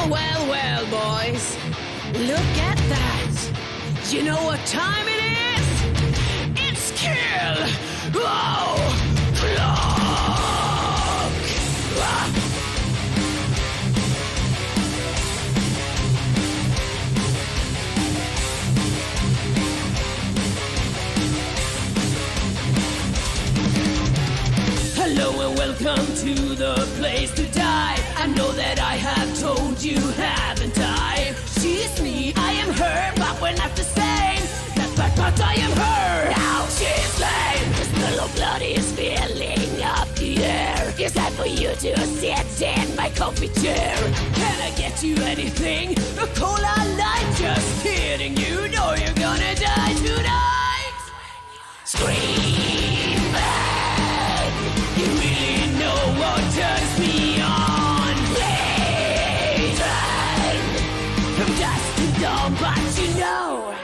Well, well, boys. Look at that. You know what time it is? It's kill! Oh, clock! Ah. Hello and welcome to the place to die. I know that I have told you, haven't I? She's me, I am her, but we're not the same. But I am her. Now she's lame. The smell of blood is filling up the air. It's time for you to sit in my coffee chair. Can I get you anything? A cola light? Just kidding. You know you're gonna die tonight. Scream back. You really know what turns me on. Please run. I'm just too dumb, but you know.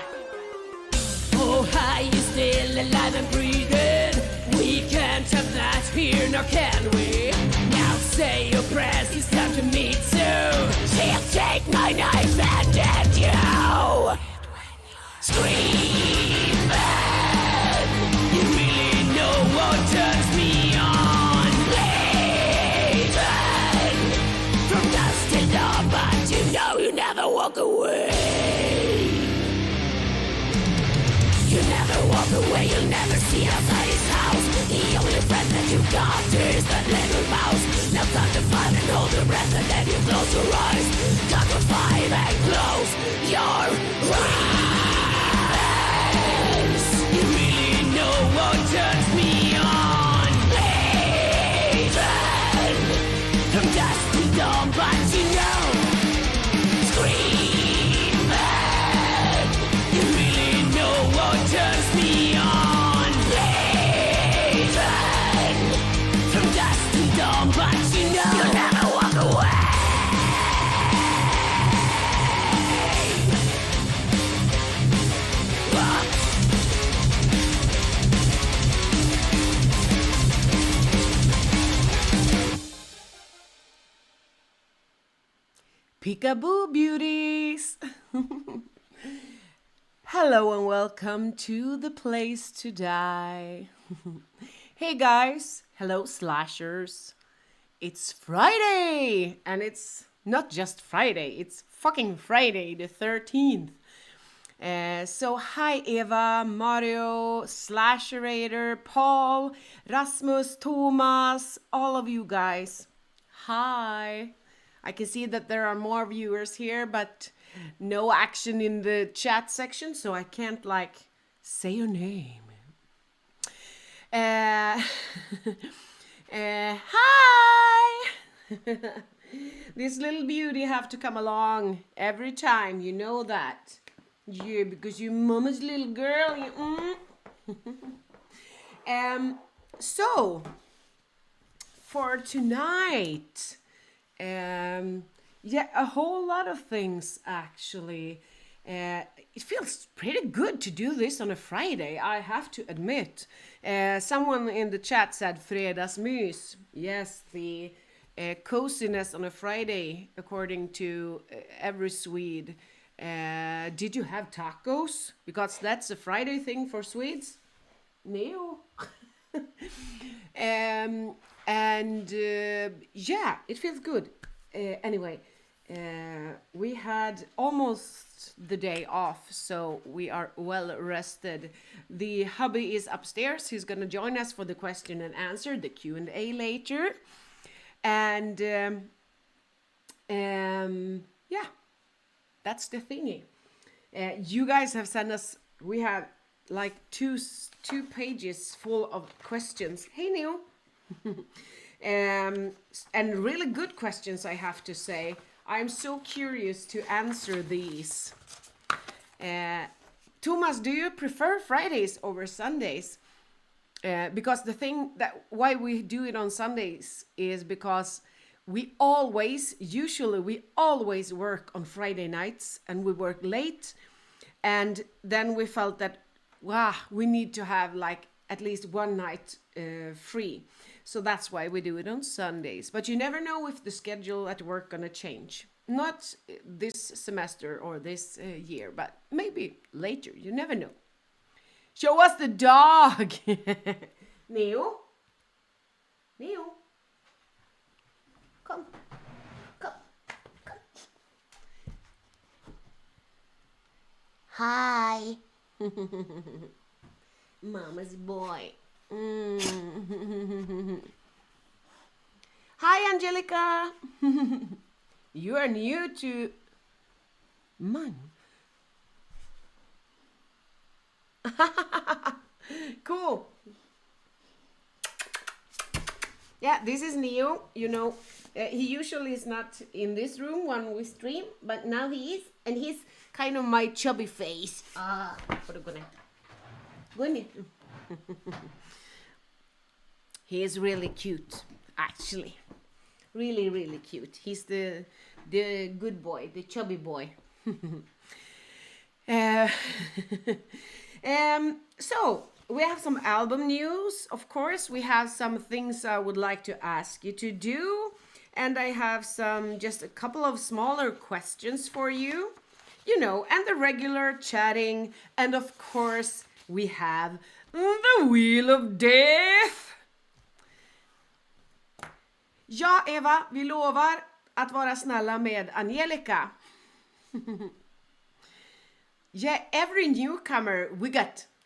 Oh, hi, you still alive and breathing? We can't have that here, nor can we? Now say your prayers, it's time to meet soon. She'll take my knife and end you. Scream back. You really know what turns me on. Please run. From dusk till dawn, but you know you never walk away. You never walk away, you'll never see outside his house. The only friend that you got is that little mouse. Now time to find and hold your breath and then you close your eyes. Count to 5 and close your eyes. You really know what turns me on. Please run. I'm just too dumb, but you know. Scream back. You really know what turns me on. Please run. I'm just too dumb, but you know you'll never walk away. Peekaboo beauties! Hello and welcome to the place to die. Hey guys, hello slashers. It's Friday! And it's not just Friday, it's fucking Friday the 13th. So hi Eva, Mario, Slasherator, Paul, Rasmus, Thomas, all of you guys. Hi. I can see that there are more viewers here, but no action in the chat section, so I can't like say your name. Hi! This little beauty have to come along every time, you know that. Yeah, because you're mama's little girl. So, for tonight... yeah, a whole lot of things actually. It feels pretty good to do this on a Friday, I have to admit. Someone in the chat said fredagsmys. Yes, the coziness on a Friday, according to every Swede. Did you have tacos? Because that's a Friday thing for Swedes. No. Yeah, it feels good. Anyway, we had almost the day off, so we are well rested. The hubby is upstairs. He's going to join us for the question and answer, the Q&A later. And yeah, that's the thingy. You guys have sent us, we have like two pages full of questions. Hey, Neil. And really good questions, I have to say. I'm so curious to answer these. Thomas, do you prefer Fridays over Sundays? Because the thing that why we do it on Sundays is because we always work on Friday nights and we work late, and then we felt that we need to have like at least one night free. So that's why we do it on Sundays. But you never know if the schedule at work gonna change. not this semester or this year, but maybe later. You never know. Show us the dog. Neo. Neo. Come. Come. Come. Hi. Mama's boy. Hi, Angelica. You are new to Mine. Cool. Yeah, this is Neo. You know, he usually is not in this room when we stream, but now he is, and he's kind of my chubby face. He is really cute, actually. Really, really cute. He's the good boy, the chubby boy. So we have some album news, of course. We have some things I would like to ask you to do, and I have just a couple of smaller questions for you, you know, and the regular chatting, and of course we have the Wheel of Death. Ja, Eva, vi lovar att vara snälla med Angelica. Yeah, every newcomer,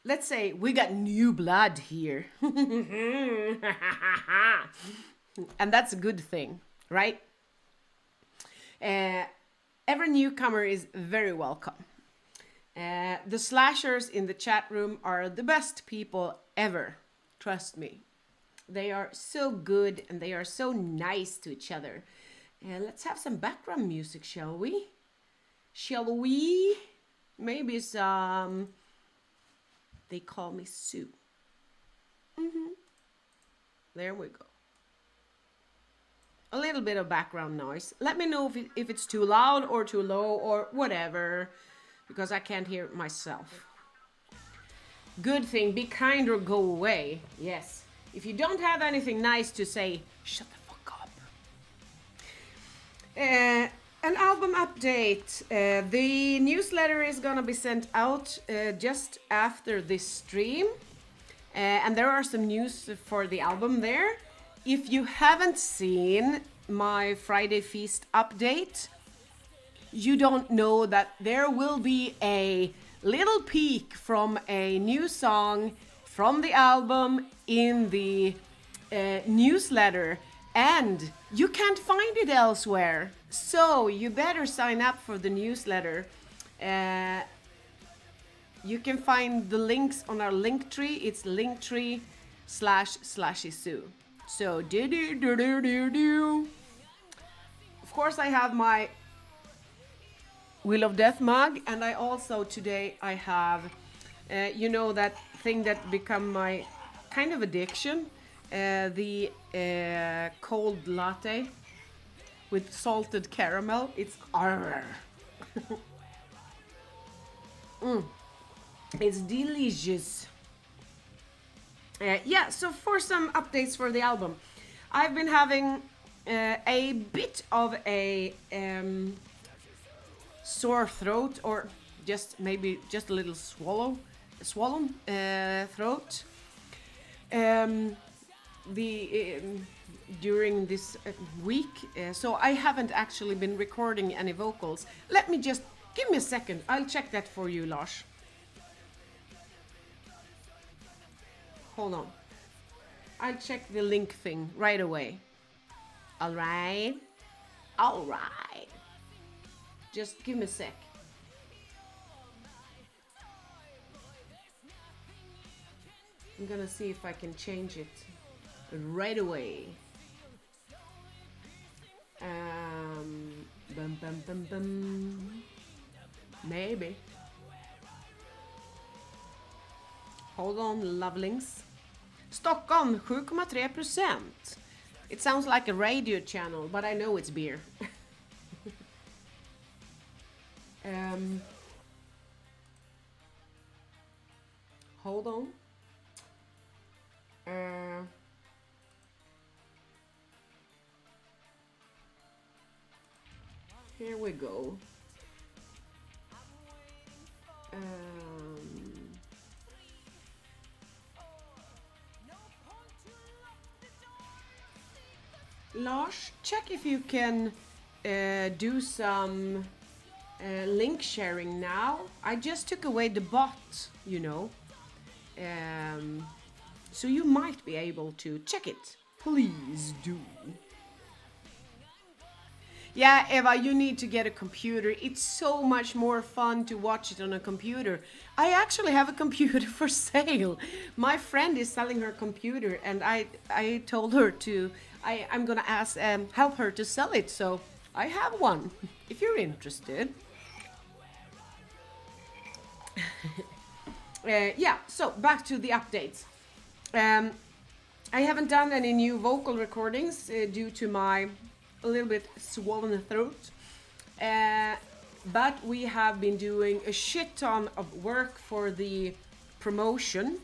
let's say, we got new blood here. And that's a good thing, right? Every newcomer is very welcome. The slashers in the chat room are the best people ever, trust me. They are so good and they are so nice to each other. Let's have some background music, shall we? Shall we? Maybe some... They call me Sue. There we go. A little bit of background noise. Let me know if it's too loud or too low or whatever, because I can't hear it myself. Good thing, be kind or go away. Yes. If you don't have anything nice to say, shut the fuck up. An album update. The newsletter is gonna be sent out just after this stream. And there are some news for the album there. If you haven't seen my Friday Feast update, you don't know that there will be a little peek from a new song from the album in the newsletter, and you can't find it elsewhere. So you better sign up for the newsletter. You can find the links on our link tree. It's linktree/SLASHY SUE. So do. Of course, I have my Wheel of Death mug, and I also today I have, you know, that thing that become my kind of addiction, the cold latte with salted caramel. It's It's delicious. Yeah, so for some updates for the album, I've been having a bit of a sore throat, or just maybe just a little swollen throat. During this week, so I haven't actually been recording any vocals. Let me just give me a second. I'll check that for you, Lars. Hold on. I'll check the link thing right away. All right. Just give me a sec. I'm gonna see if I can change it right away. Maybe. Hold on, lovelings. Stockholm, 7,3%. It sounds like a radio channel, but I know it's beer. Hold on. Here we go. Lars, check if you can do some link sharing now. I just took away the bot, you know. So you might be able to check it. Please do. Yeah, Eva, you need to get a computer. It's so much more fun to watch it on a computer. I actually have a computer for sale. My friend is selling her computer, and I told her to, I'm gonna ask, help her to sell it. So I have one, if you're interested. Yeah, so back to the updates. I haven't done any new vocal recordings due to my a little bit swollen throat, but we have been doing a shit ton of work for the promotion,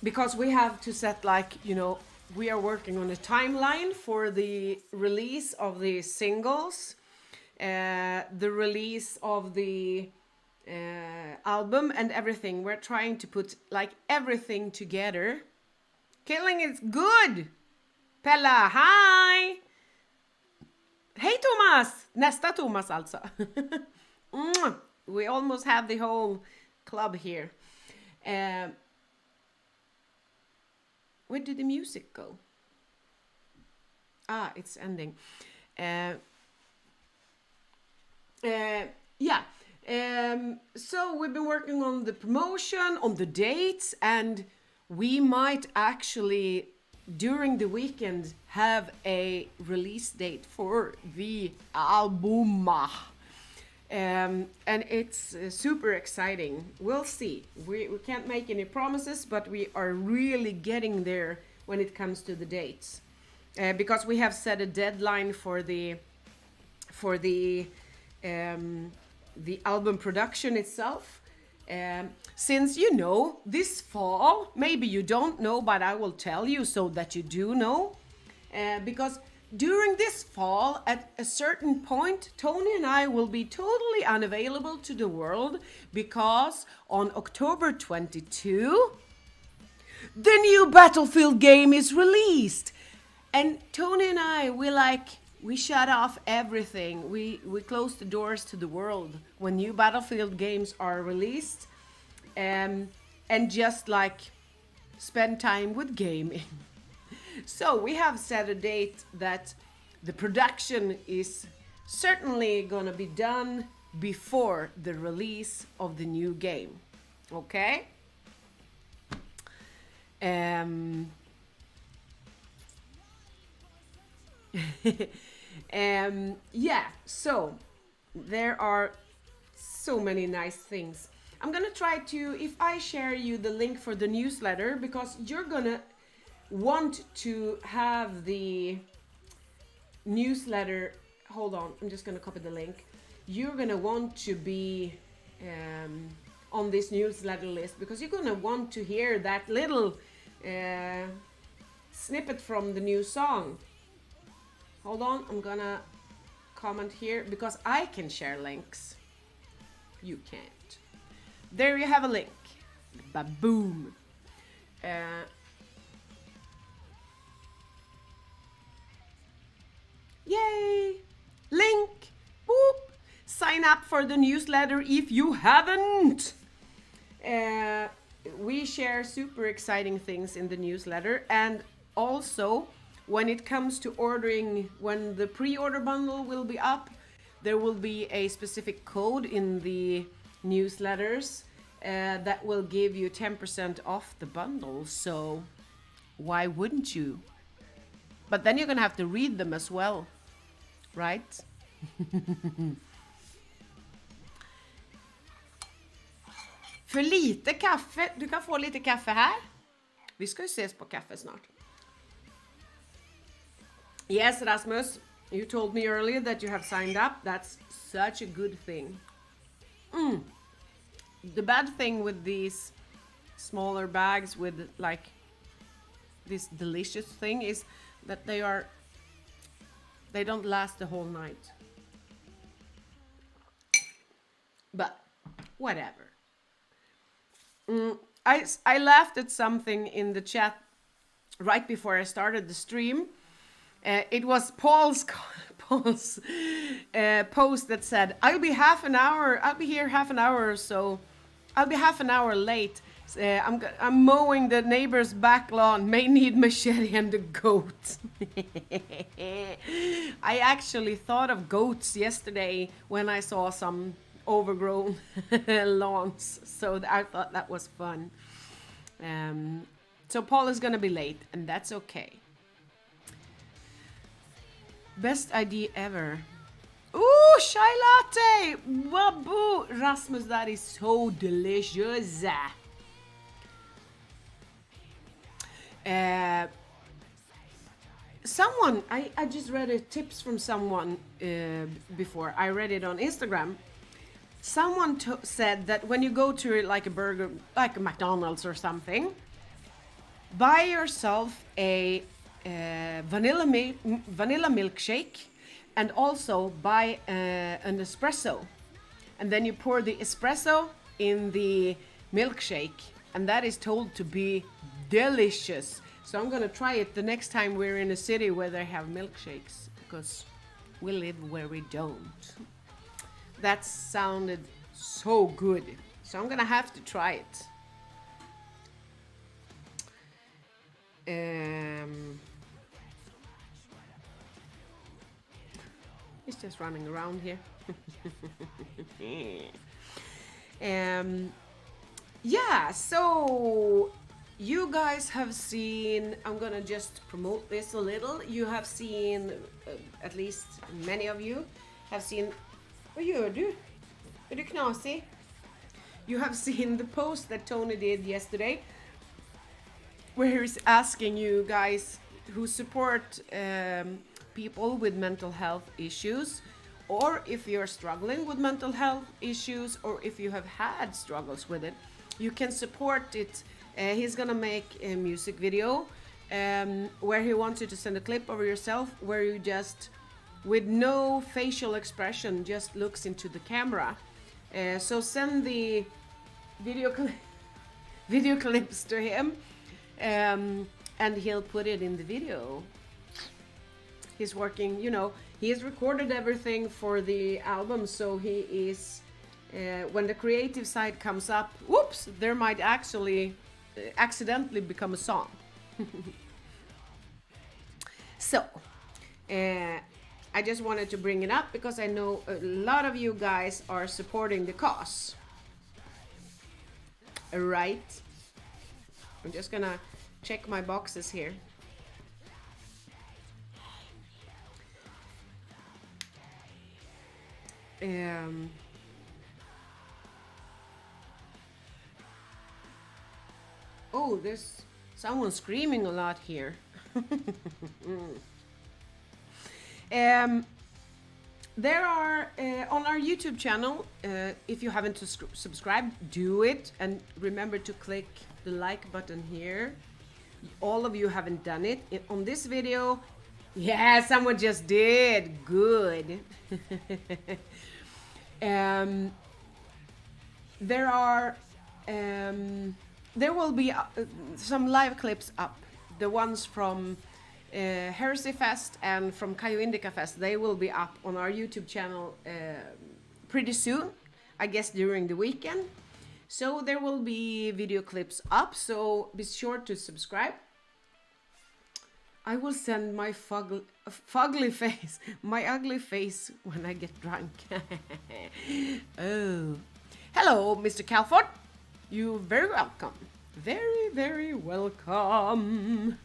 because we have to set, like, you know, we are working on a timeline for the release of the singles, the release of the album and everything. We're trying to put like everything together. Killing is good. Pella, hi! Hej Thomas! Nästa Thomas alltså. We almost have the whole club here. Where did the music go? Ah, it's ending. Yeah. So we've been working on the promotion, on the dates, and we might actually during the weekend have a release date for the album, and it's super exciting. We'll see. We can't make any promises, but we are really getting there when it comes to the dates, because we have set a deadline for the album production itself. Since, you know, this fall, maybe you don't know, but I will tell you so that you do know, because during this fall, at a certain point, Tony and I will be totally unavailable to the world, because on October 22, the new Battlefield game is released. And Tony and I, we shut off everything. We close the doors to the world when new Battlefield games are released, and just like spend time with gaming. So we have set a date that the production is certainly gonna be done before the release of the new game. Okay? Yeah, so there are so many nice things. I'm gonna try to, if I share you the link for the newsletter, because you're gonna want to have the newsletter. Hold on, I'm just gonna copy the link. You're gonna want to be on this newsletter list, because you're gonna want to hear that little snippet from the new song. Hold on, I'm gonna comment here, because I can share links. You can't. There you have a link. Ba-boom. Yay! Link! Boop! Sign up for the newsletter if you haven't. We share super exciting things in the newsletter, and also when it comes to ordering, when the pre-order bundle will be up, there will be a specific code in the newsletters that will give you 10% off the bundle. So why wouldn't you? But then you're gonna have to read them as well, right? För lite kaffe, du kan få lite kaffe här. Vi ska ju ses på kaffe snart. Yes, Rasmus, you told me earlier that you have signed up. That's such a good thing. The bad thing with these smaller bags with like this delicious thing is that they are They don't last the whole night. But whatever. I laughed at something in the chat right before I started the stream. It was Paul's post that said, I'll be here half an hour or so. I'll be half an hour late. I'm mowing the neighbor's back lawn. May need machete and a goat. I actually thought of goats yesterday when I saw some overgrown lawns. So I thought that was fun. So Paul is gonna be late, and that's okay. Best idea ever. Ooh, chai latte! Waboo! Rasmus, that is so delicious. Someone, I just read a tips from someone before. I read it on Instagram. Someone said that when you go to like a burger, like a McDonald's or something, buy yourself a vanilla milkshake, and also buy an espresso, and then you pour the espresso in the milkshake, and that is told to be delicious. So I'm gonna try it the next time we're in a city where they have milkshakes, because we live where we don't. That sounded so good, so I'm gonna have to try it. He's just running around here. Yeah, so you guys have seen, I'm gonna just promote this a little. You have seen, at least many of you have seen, vad gör du? Är du knasig? You have seen the post that Tony did yesterday, where he's asking you guys who support people with mental health issues, or if you're struggling with mental health issues, or if you have had struggles with it, you can support it. He's gonna make a music video where he wants you to send a clip of yourself where you just, with no facial expression, just looks into the camera. So send the video clips to him, and he'll put it in the video. He's working, you know, he has recorded everything for the album, so he is, when the creative side comes up, whoops, there might actually accidentally become a song. So, I just wanted to bring it up because I know a lot of you guys are supporting the cause. Right? I'm just gonna check my boxes here. Oh, there's someone screaming a lot here. There are, on our YouTube channel, if you haven't subscribed, do it. And remember to click the like button here. All of you haven't done it. On this video, yeah, someone just did. Good. There will be some live clips up. The ones from Heresy Fest and from Kayo Indica Fest, they will be up on our YouTube channel pretty soon, I guess during the weekend. So there will be video clips up, so be sure to subscribe. I will send my fugly face, my ugly face when I get drunk. Oh. Hello, Mr. Calford. You're very welcome. Very, very welcome.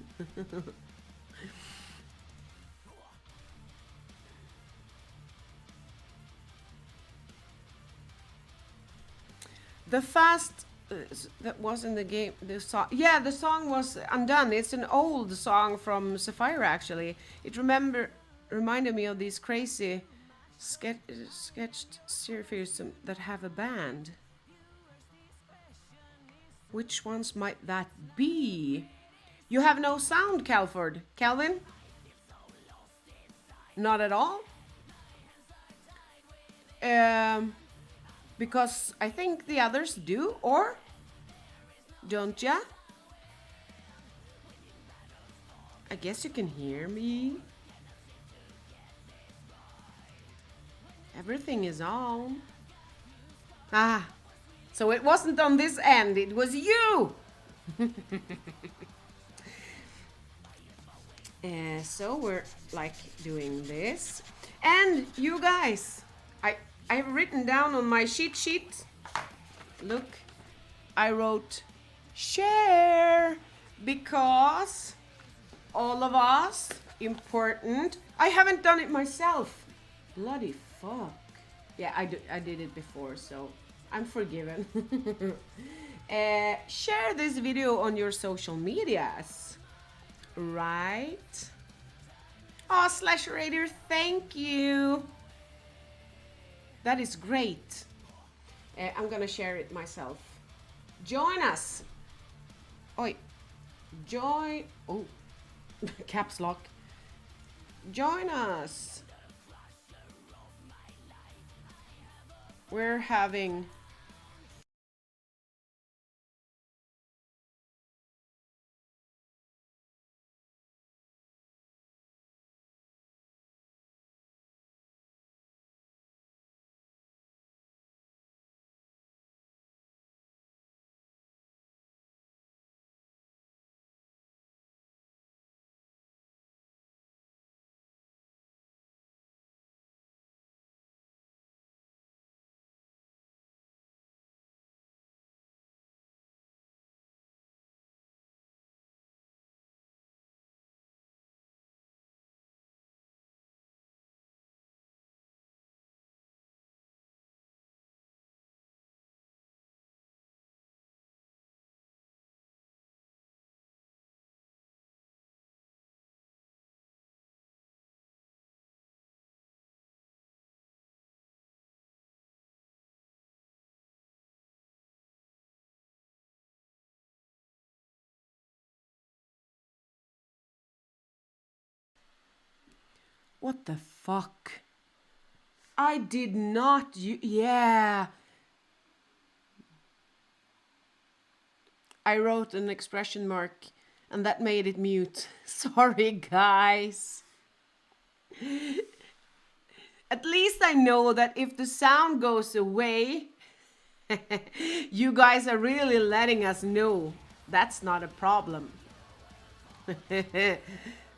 The fast that was in the game, the song, yeah, the song was Undone. It's an old song from Sapphire, actually. It reminded me of these crazy sketched series that have a band. Which ones might that be? You have no sound, Calvin. not at all. Because I think the others do, or don't ya? I guess you can hear me. Everything is on. Ah, so it wasn't on this end, it was you! So we're like doing this. And you guys, I've written down on my cheat sheet, look, I wrote share, because all of us, important. I haven't done it myself. Bloody fuck. Yeah, I did it before, so I'm forgiven. Share this video on your social medias, right? Oh, Slash Raider, thank you. That is great. I'm gonna share it myself. Join us. Oi, join. Oh, caps lock. Join us. We're having what the fuck? I did not. Yeah. I wrote an expression mark and that made it mute. Sorry, guys. At least I know that if the sound goes away, you guys are really letting us know that's not a problem.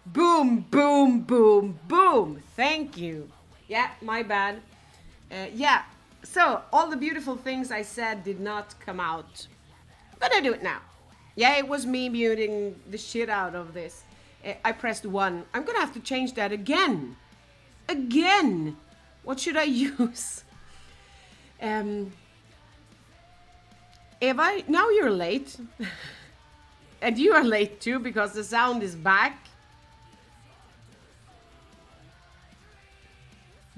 Boom, boom, boom, boom. Thank you. Yeah, my bad. Yeah, so all the beautiful things I said did not come out. I'm gonna do it now. Yeah, it was me muting the shit out of this. I pressed 1. I'm gonna have to change that again. Again. What should I use? Eva, now you're late. And you are late too because the sound is back.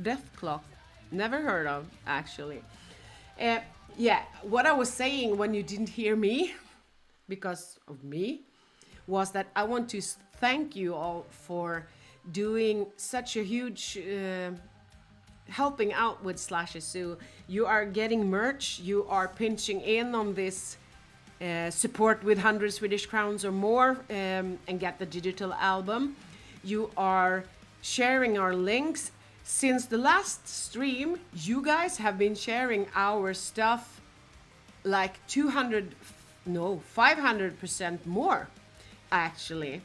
Death clock. Never heard of, actually. Yeah, what I was saying when you didn't hear me, because of me, was that I want to thank you all for doing such a huge helping out with SLASHY SUE. You are getting merch, you are pinching in on this support with 100 Swedish crowns or more and get the digital album. You are sharing our links. Since the last stream, you guys have been sharing our stuff like 500% more, actually.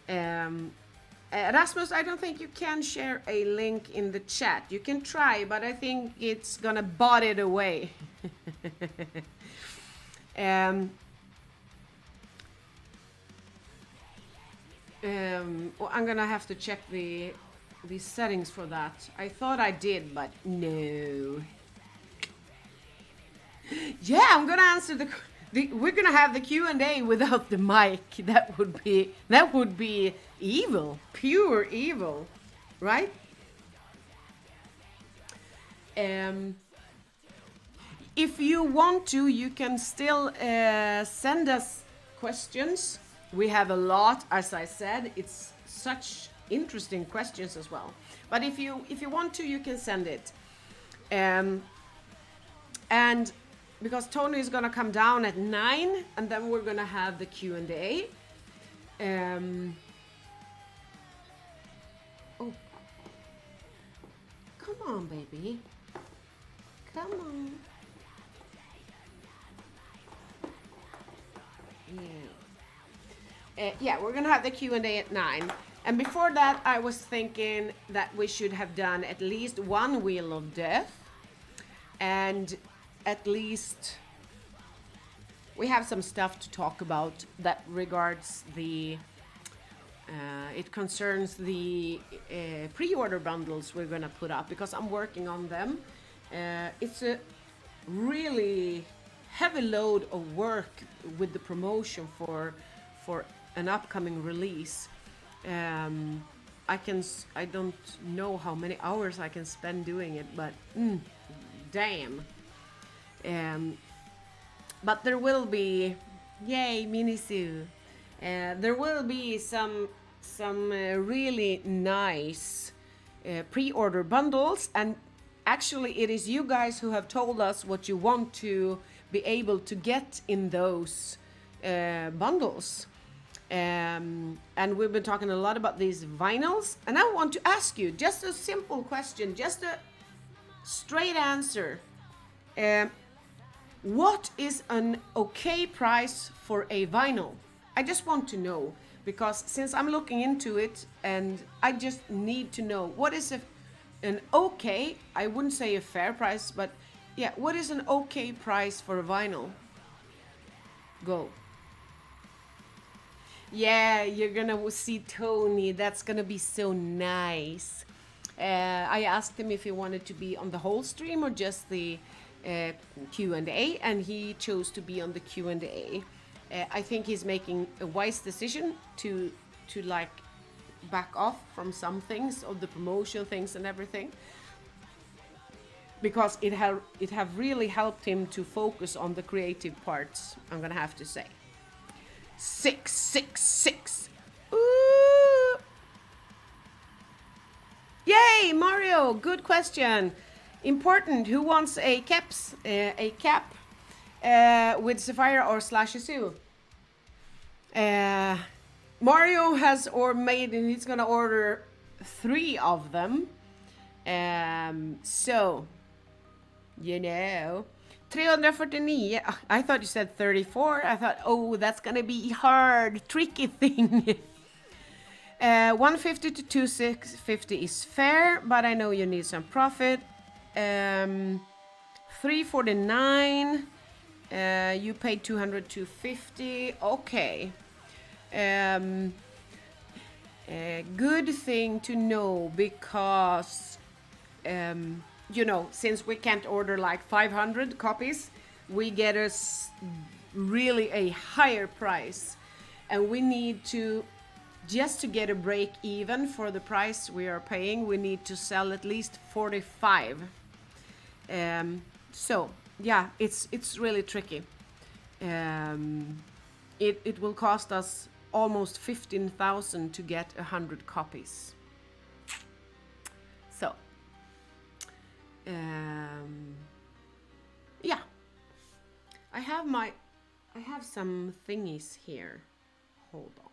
Rasmus, I don't think you can share a link in the chat. You can try, but I think it's gonna bot it away. Well, I'm gonna have to check the settings for that. I thought I did, but no. Yeah, I'm gonna answer we're gonna have the Q&A without the mic. That would be evil, pure evil, right? If you want to, you can still send us questions. We have a lot, as I said. It's such interesting questions as well. But if you want to, you can send it. And because Tony is gonna come down at 9, and then we're gonna have the Q&A. Oh, come on, baby. Come on. Yeah, we're gonna have the Q&A at 9. And before that, I was thinking that we should have done at least one Wheel of Death. And at least we have some stuff to talk about that regards the it concerns the pre-order bundles we're gonna put up, because I'm working on them. It's a really heavy load of work with the promotion for an upcoming release. I don't know how many hours I can spend doing it, but damn. But there will be, yay, Mini Sue. There will be some really nice pre-order bundles, and actually it is you guys who have told us what you want to be able to get in those bundles. And we've been talking a lot about these vinyls, and I want to ask you just a simple question, just a straight answer. What is an okay price for a vinyl? I just want to know, because since I'm looking into it, and I just need to know what is an okay, I wouldn't say a fair price, but yeah, what is an okay price for a vinyl? Go. Yeah, you're gonna see Tony. That's gonna be so nice. I asked him if he wanted to be on the whole stream or just the Q&A, and he chose to be on the Q&A. I think he's making a wise decision to like back off from some things of the promotional things and everything, because it have really helped him to focus on the creative parts, I'm gonna have to say. 666. Ooh. Yay, Mario, good question. Important. Who wants a cap with Sapphire or SLASHY SUE? Mario has made, and he's gonna order 3 of them. So, you know, 349. I thought you said 34. I thought, oh, that's gonna be hard, tricky thing. 150 to 250 is fair, but I know you need some profit. 349. You paid 200, 250. Okay. Good thing to know, because you know, since we can't order like 500 copies, we get really a higher price, and we need to, just to get a break even for the price we are paying, we need to sell at least 45. So yeah, it's really tricky. It will cost us almost 15,000 to get 100 copies. So yeah, I have some thingies here. Hold on.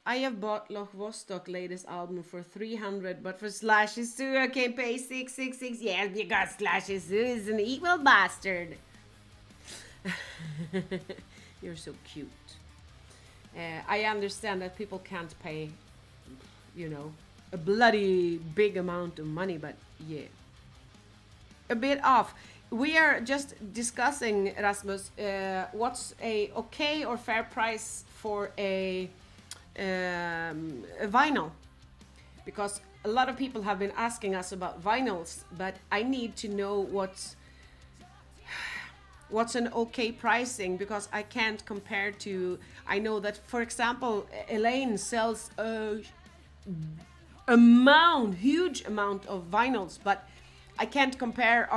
I have bought Loch Vostok latest album for 300, but for SLASHY SUE I can pay 666. Yeah, because SLASHY SUE is an evil bastard. You're so cute. I understand that people can't pay, you know, a bloody big amount of money, but yeah, a bit off. We are just discussing, Rasmus, what's a okay or fair price for a vinyl, because a lot of people have been asking us about vinyls, but I need to know what's an okay pricing, because I can't compare to, I know that, for example, Elaine sells a huge amount of vinyls, but I can't compare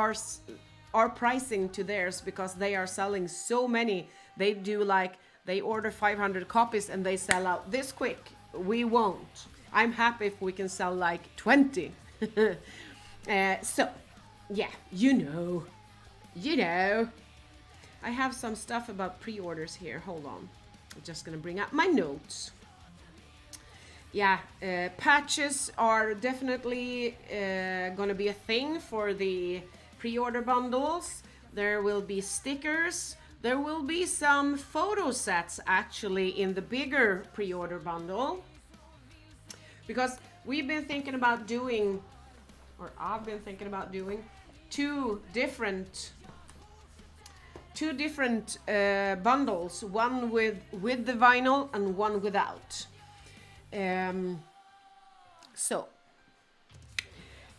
our pricing to theirs, because they are selling so many. They do like they order 500 copies and they sell out this quick. We won't. I'm happy if we can sell like 20. So, yeah, you know. I have some stuff about pre-orders here. Hold on. I'm just gonna bring up my notes. Yeah, patches are definitely gonna be a thing for the pre-order bundles. There will be stickers. There will be some photo sets actually in the bigger pre-order bundle. Because we've been thinking about doing, or I've been thinking about doing, two different bundles. One with the vinyl and one without.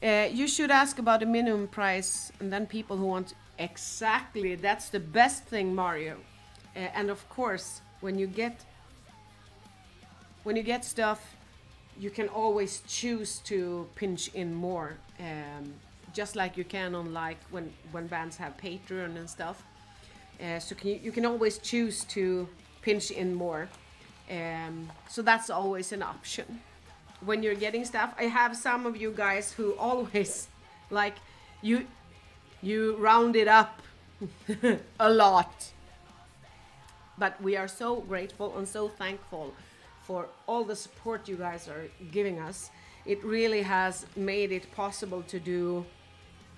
You should ask about the minimum price, and then people who want exactly, that's the best thing, Mario. And of course, when you get stuff, you can always choose to pinch in more, just like you can on like when bands have Patreon and stuff. So you can always choose to pinch in more. So that's always an option when you're getting stuff. I have some of you guys who always like you round it up a lot, but we are so grateful and so thankful for all the support you guys are giving us. It really has made it possible to do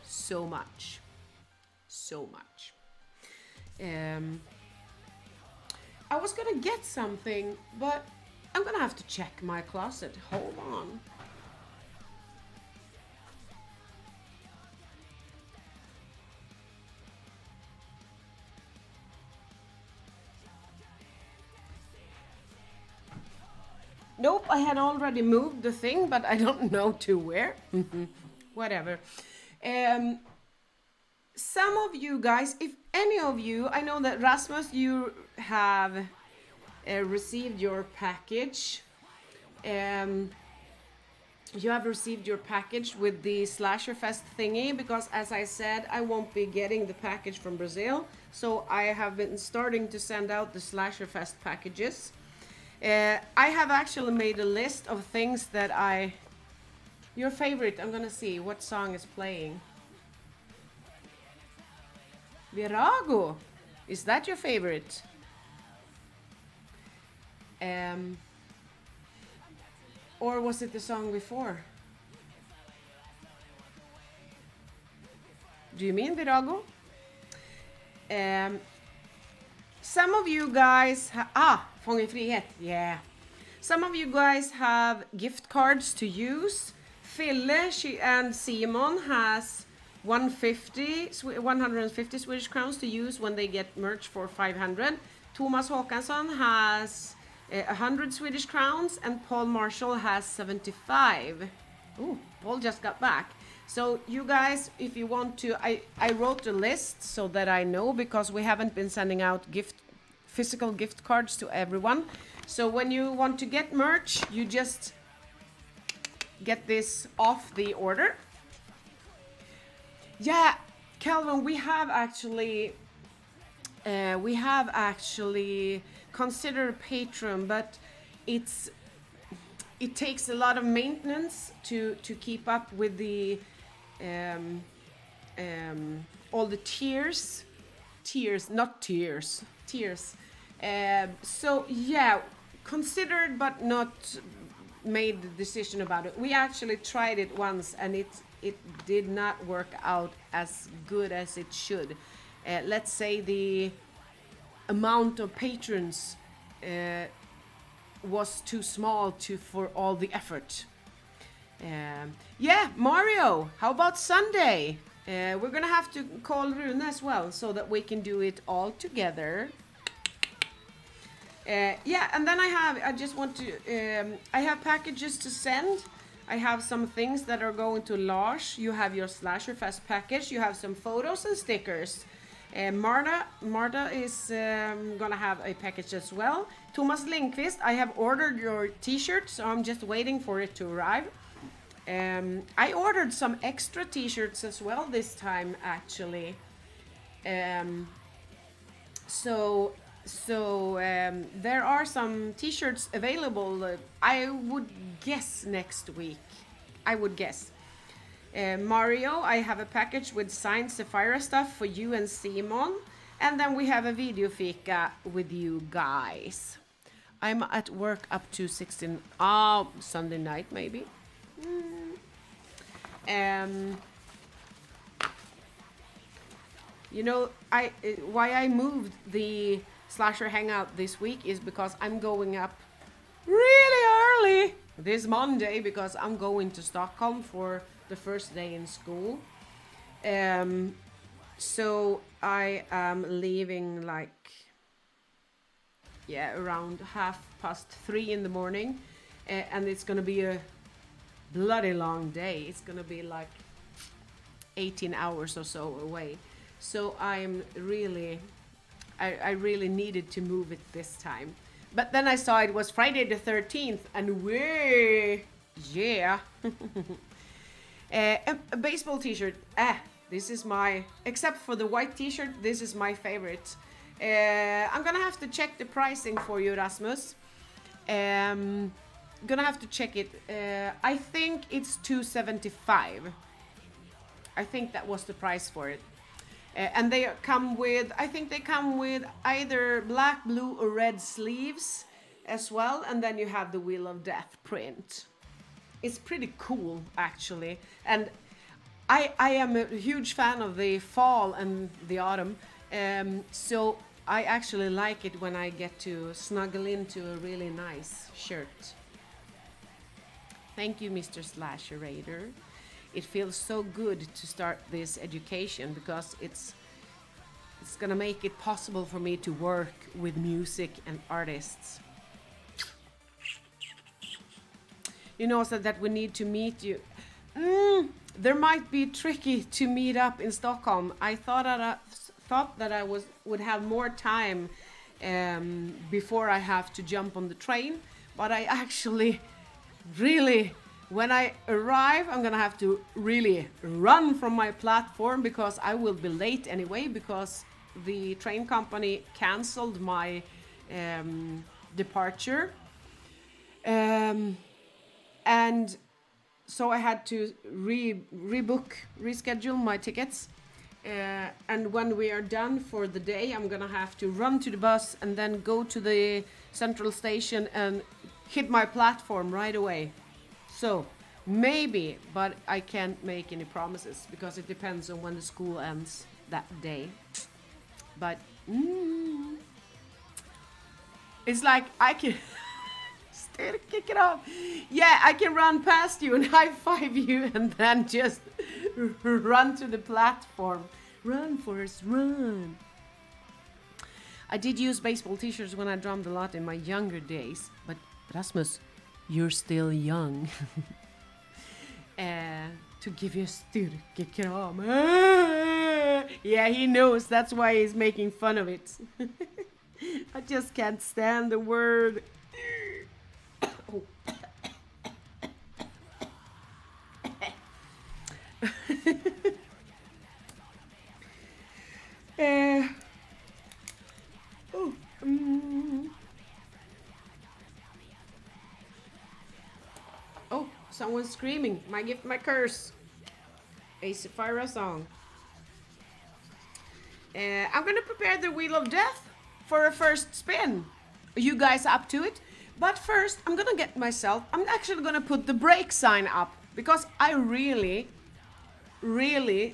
so much. I was gonna get something, but I'm gonna have to check my closet. Hold on. Nope, I had already moved the thing, but I don't know to where. Whatever. Some of you guys, if any of you, I know that Rasmus, you have received your package. You have received your package with the Slasher Fest thingy, because as I said, I won't be getting the package from Brazil. So I have been starting to send out the Slasher Fest packages. I have actually made a list of things that your favorite, I'm gonna see what song is playing. Virago, is that your favorite? Or was it the song before? Do you mean Virago? Some of you guys Fång i frihet, yeah. Some of you guys have gift cards to use. Fille and Simon has 150 Swedish crowns to use when they get merch for 500. Thomas Håkansson has 100 Swedish crowns, and Paul Marshall has 75. Ooh, Paul just got back. So you guys, if you want to, I wrote a list so that I know, because we haven't been sending out physical gift cards to everyone. So when you want to get merch, you just get this off the order. Yeah, Calvin, we have actually considered Patreon, but it takes a lot of maintenance to keep up with the all the tiers. So yeah, considered but not made the decision about it. We actually tried it once, and it did not work out as good as it should. Let's say the amount of patrons was too small for all the effort. Yeah, Mario, how about Sunday? We're gonna have to call Rune as well, so that we can do it all together. Yeah, and then I have packages to send. I have some things that are going to Lars. You have your Slasher Fest package. You have some photos and stickers. Marta is gonna have a package as well. Thomas Lindqvist, I have ordered your t-shirt, so I'm just waiting for it to arrive. I ordered some extra t-shirts as well this time, actually. So So there are some t-shirts available. I would guess next week. I would guess. Mario, I have a package with signed Sapphire stuff for you and Simon. And then we have a video fika with you guys. I'm at work up to 16. Sunday night maybe. You know, why I moved the Slasher Hangout this week is because I'm going up really early this Monday because I'm going to Stockholm for the first day in school. So I am leaving like, around 3:30 in the morning. And it's gonna be a bloody long day. It's gonna be like 18 hours or so away. So I really needed to move it this time. But then I saw it was Friday the 13th and a baseball t-shirt. This is except for the white t-shirt, this is my favorite. I'm gonna have to check the pricing for you, Rasmus. Gonna have to check it. I think it's $275. I think that was the price for it. And they come with, I think they come with either black, blue or red sleeves as well. And then you have the Wheel of Death print. It's pretty cool actually. And I am a huge fan of the fall and the autumn. So I actually like it when I get to snuggle into a really nice shirt. Thank you, Mr. Slasher Raider. It feels so good to start this education because it's gonna make it possible for me to work with music and artists. You know, so that we need to meet you. There might be tricky to meet up in Stockholm. I thought that I would have more time before I have to jump on the train, but I actually really, when I arrive, I'm gonna have to really run from my platform because I will be late anyway because the train company cancelled my departure. And so I had to reschedule my tickets. And when we are done for the day, I'm gonna have to run to the bus and then go to the central station and hit my platform right away. So maybe, but I can't make any promises because it depends on when the school ends that day. But it's like I can still kick it off. Yeah, I can run past you and high five you and then just run to the platform. Run, Forrest, run. I did use baseball t-shirts when I drummed a lot in my younger days, but Rasmus, you're still young. To give you a styrkekram. Yeah, he knows. That's why he's making fun of it. I just can't stand the word. Oh. Oh, someone's screaming. My gift, my curse. A Sapphira song. I'm gonna prepare the Wheel of Death for a first spin. Are you guys up to it? But first, I'm actually gonna put the break sign up because I really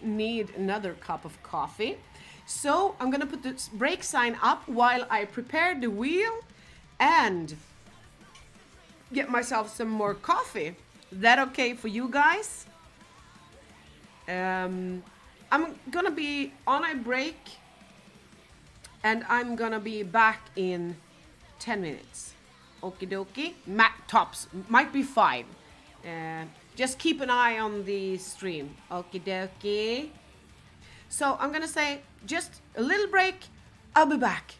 need another cup of coffee. So I'm gonna put the break sign up while I prepare the wheel and get myself some more coffee. That okay for you guys? I'm gonna be on a break and I'm gonna be back in 10 minutes. Okie dokie. Tops. Might be 5. Just keep an eye on the stream. Okie dokie. So I'm gonna say just a little break. I'll be back.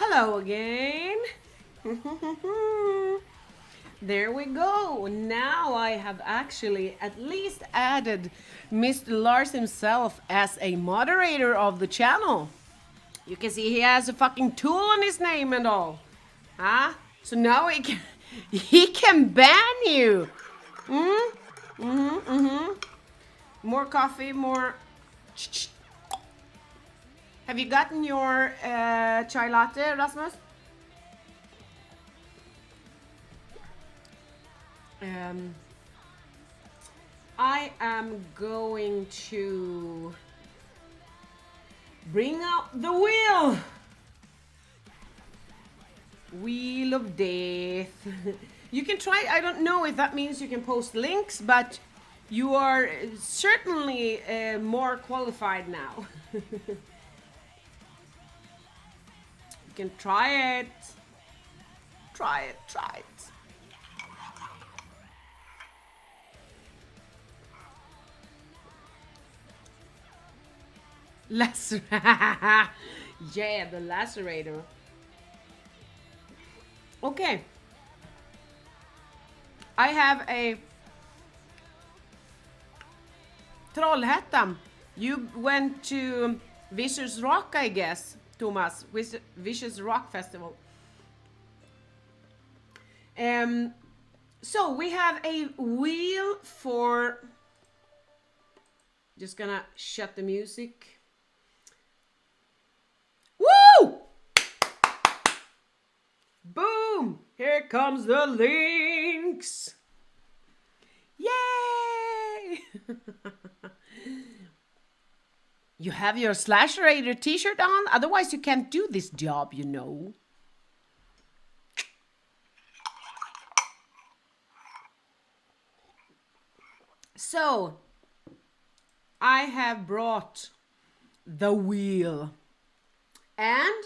Hello again. There we go. Now I have actually at least added Mr. Lars himself as a moderator of the channel. You can see he has a fucking tool on his name and all. Huh? So now he can ban you. More coffee, more. Have you gotten your chai latte, Rasmus? I am going to bring out the wheel. Wheel of Death. You can try, I don't know if that means you can post links, but you are certainly more qualified now. You can try it. Try it, try it. Yeah, the lacerator. Okay. I have a Trollhättan. You went to Vicious Rock, I guess, Thomas. Vicious Rock Festival. So we have a wheel for... Just gonna shut the music. Woo! Boom! Here comes the links. Yay! You have your Slasherator t-shirt on, otherwise you can't do this job, you know. So, I have brought the wheel and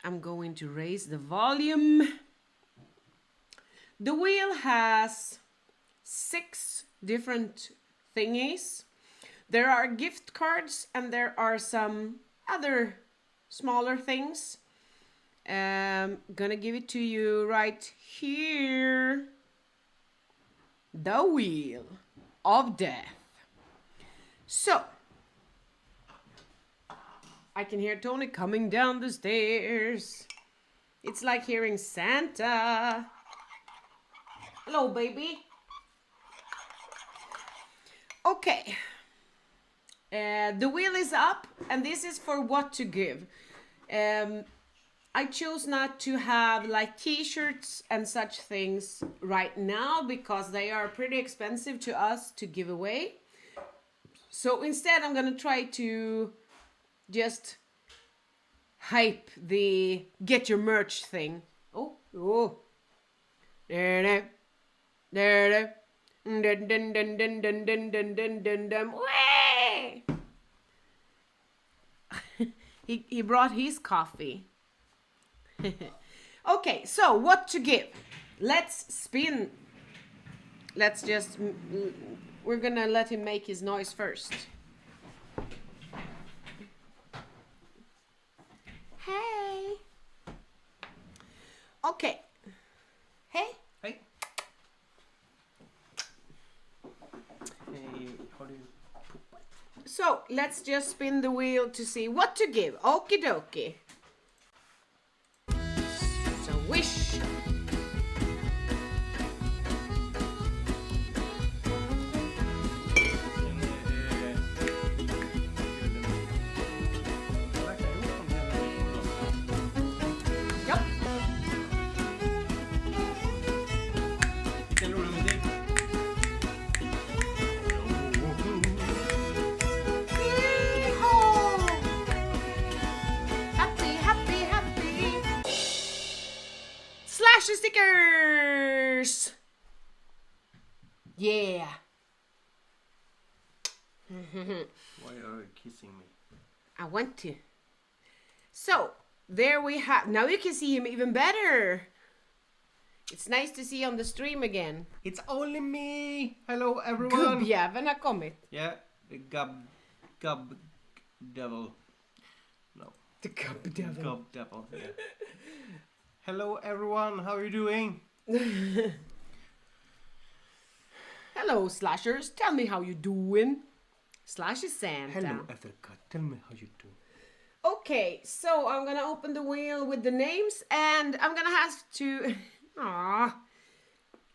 I'm going to raise the volume. The wheel has 6 different thingies. There are gift cards and there are some other smaller things. Gonna give it to you right here. The Wheel of Death. So, I can hear Tony coming down the stairs. It's like hearing Santa. Hello, baby. Okay. The wheel is up, and this is for what to give. I chose not to have like t-shirts and such things right now because they are pretty expensive to us to give away. So instead I'm gonna try to just hype the get your merch thing. Oh. There. He brought his coffee. Okay, so what to give? Let's spin. We're gonna let him make his noise first. Hey. Okay. Hey. Hey. Hey, how do you poop? So let's just spin the wheel to see what to give. Okie dokie. So wish. Japp. Vilken rolig musik. Yeehaw! Happy. Slashy stickers! Yeah. Why are you kissing me? I want to. So, there we have. Now you can see him even better. It's nice to see on the stream again. It's only me! Hello everyone! Gubbjäveln har kommit. Yeah, the devil. No. The cup devil. Cup devil. Yeah. Hello everyone, how are you doing? Hello, slashers. Tell me how you doing. Slashy Santa. Hello Africa, tell me how you doing. Okay, so I'm gonna open the wheel with the names, and I'm gonna have to. I'm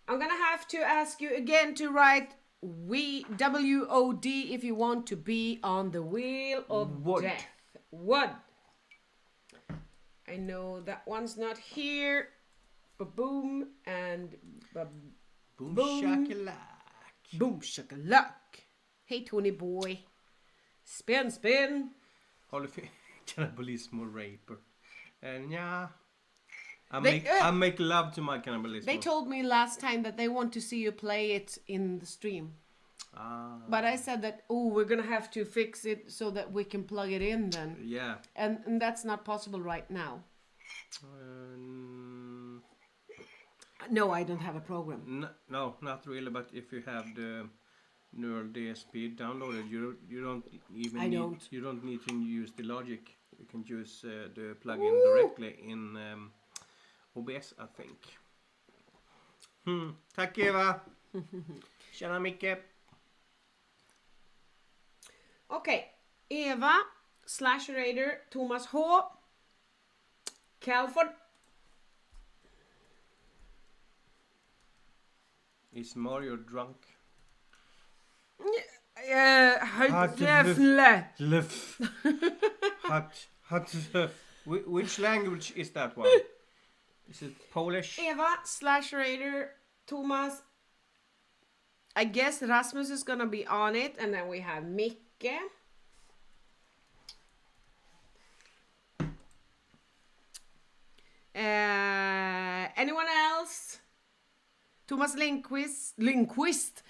gonna have to ask you again to write WOD if you want to be on the wheel of Wood. death. Wood. I know that one's not here. Ba-boom and Boom, Boom. shakalak. boom shakalak. Hey Tony boy. Spin, spin. Cannibalism or rape. And yeah. I They- make love to my cannibalism. They told me last time that they want to see you play it in the stream. Ah. But I said that, we're gonna have to fix it so that we can plug it in then. Yeah. And that's not possible right now. No, I don't have a program. No, not really. But if you have the neural DSP downloaded, you don't even you don't need to use the logic. You can use the plugin directly in OBS, I think. Tack Eva. Tjena Micke. Okay, Eva, Slash Raider, Thomas H, Calford. Is Mario drunk? Which language is that one? Is it Polish? Eva, Slash Raider, Thomas. I guess Rasmus is gonna be on it, and then we have Micke. Anyone else? Thomas Lindqvist,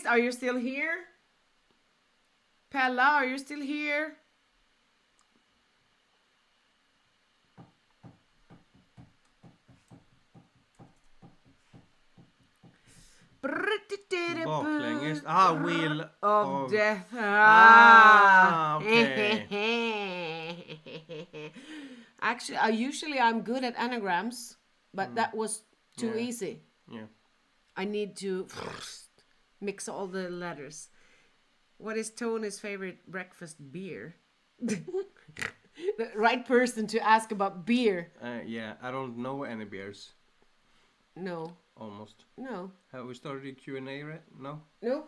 are you still here? Pella, are you still here? Baklänges. Wheel of death. Okay. Actually, I'm good at anagrams, but that was too easy. Yeah. I need to mix all the letters. What is Tony's favorite breakfast beer? The right person to ask about beer. Yeah, I don't know any beers. No. Almost. No. Have we started the Q&A right? No? No.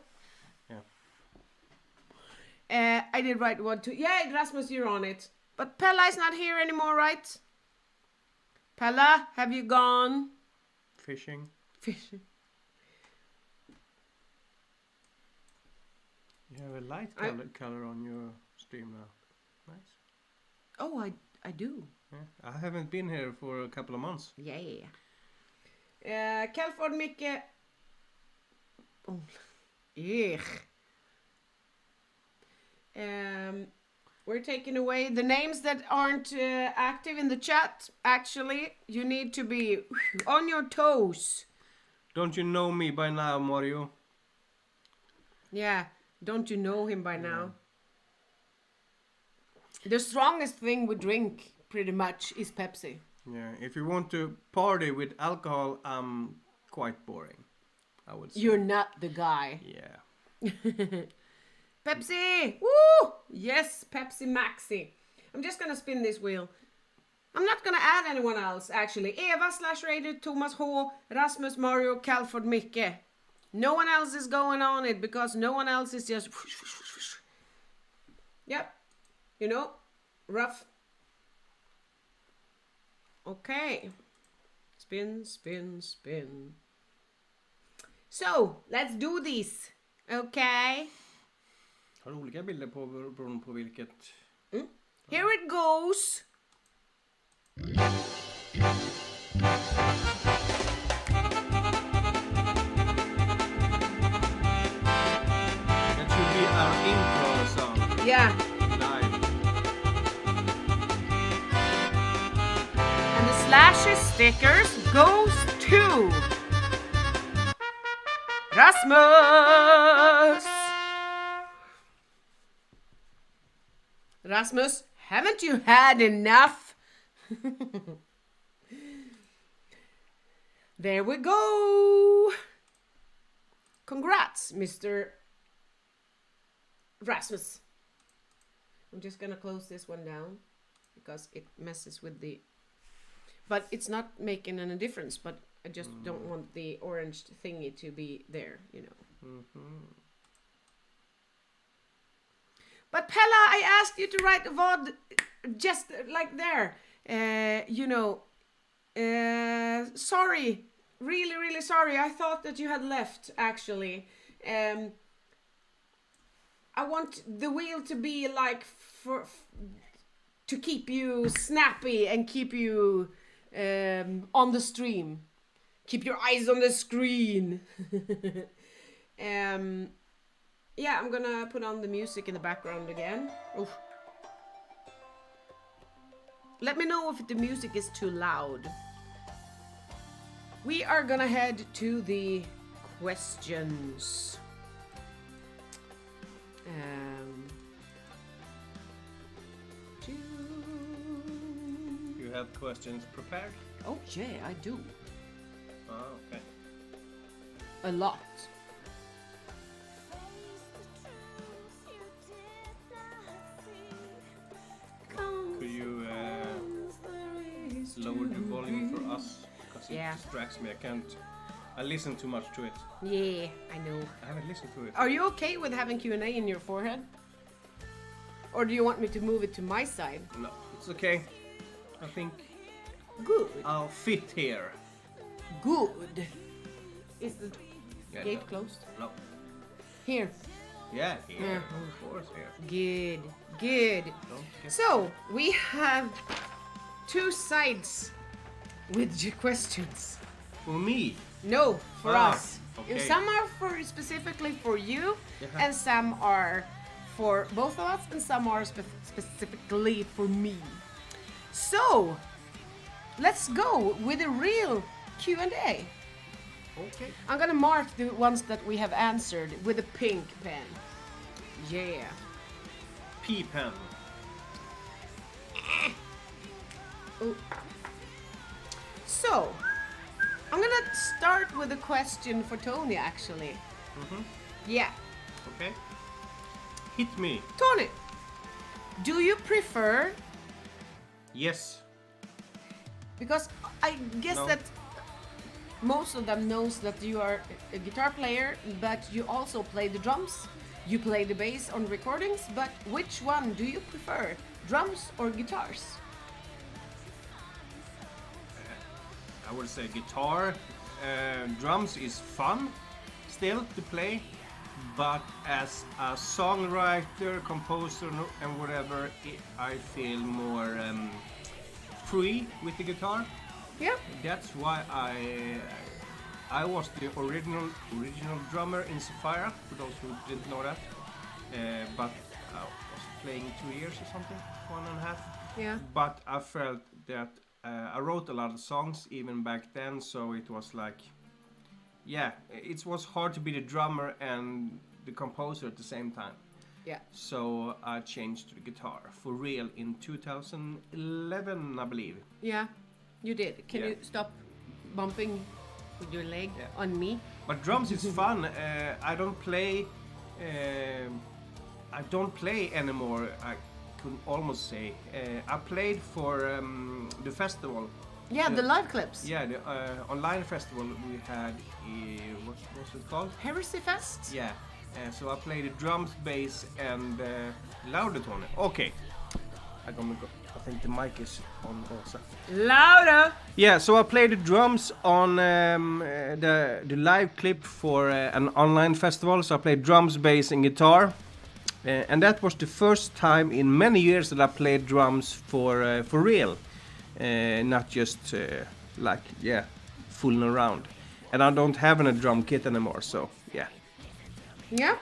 Yeah. I did write one too. Yeah, Rasmus, you're on it. But Pella is not here anymore, right? Pella, have you gone? Fishing. Fishing. You have a light color on your stream now. Nice. Oh, I do. Yeah. I haven't been here for a couple of months. Yeah. Calford, Micke. Oh. Ugh. We're taking away the names that aren't active in the chat. Actually, you need to be on your toes. Don't you know me by now, Mario? Yeah, don't you know him by now? The strongest thing we drink, pretty much, is Pepsi. Yeah, if you want to party with alcohol, I'm quite boring, I would say. You're not the guy. Yeah. Pepsi! Woo! Yes, Pepsi Maxi. I'm just gonna spin this wheel. I'm not gonna add anyone else, actually. Eva, Slash Raider, Thomas H, Rasmus, Mario, Calford, Micke. No one else is going on it because no one else is just... Yep. You know, rough. Okay. Spin, spin, spin. So, let's do this. Okay? Har du olika bilder beroende på vilket? Here it goes. That should be our intro song. Yeah. Live. And the Slashy stickers goes to Rasmus. Rasmus, haven't you had enough? There we go. Congrats, Mr. Rasmus. I'm just gonna close this one down because it messes with the... But it's not making any difference, but I just don't want the orange thingy to be there, you know. But Pella, I asked you to write a VOD just like there. You know, sorry. Really, really sorry. I thought that you had left, actually. I want the wheel to be like to keep you snappy and keep you on the stream. Keep your eyes on the screen. Yeah, I'm gonna put on the music in the background again. Oof. Let me know if the music is too loud. We are gonna head to the questions. You have questions prepared? Oh yeah, I do. Oh, okay. A lot. Could you lower the volume for us? Because it distracts me. I listen too much to it. Yeah, I know. I haven't listened to it. Are you okay with having Q&A in your forehead? Or do you want me to move it to my side? No, it's okay. I think Good. I'll fit here. Good. Is the gate closed? No. Here. Yeah, here. Of course, here. Good. Good. So, we have two sides with your questions. For me? No, for us. Okay. Some are specifically for you, and some are for both of us, and some are specifically for me. So, let's go with a real Q&A. Okay. I'm gonna mark the ones that we have answered with a pink pen. Yeah. P-pen. Oh. So, I'm gonna start with a question for Tony, actually. Yeah. Okay. Hit me. Tony, do you prefer... Yes. Because I guess that most of them knows that you are a guitar player, but you also play the drums. You play the bass on recordings, but which one do you prefer? Drums or guitars? I would say guitar. Drums is fun still to play, but as a songwriter, composer, and whatever, I feel more free with the guitar. Yeah. That's why I was the original drummer in Sapphire, for those who didn't know that. But I was playing 2 years or something, 1.5. Yeah. But I felt that I wrote a lot of songs even back then, so it was like, yeah, it was hard to be the drummer and the composer at the same time. Yeah. So I changed to the guitar for real in 2011, I believe. Yeah, you did. Can you stop bumping with your leg on me? But drums is fun. I don't play anymore. I could almost say. I played for the festival. Yeah, the live clips. Yeah, the online festival we had. What was it called? Heresy Fest. Yeah. So I played the drums, bass, and louder tone. Okay. I think the mic is on also. Louder. Yeah, so I played the drums on the live clip for an online festival. So I played drums, bass, and guitar, and that was the first time in many years that I played drums for real, not just fooling around. And I don't have a drum kit anymore, so yeah. Yeah.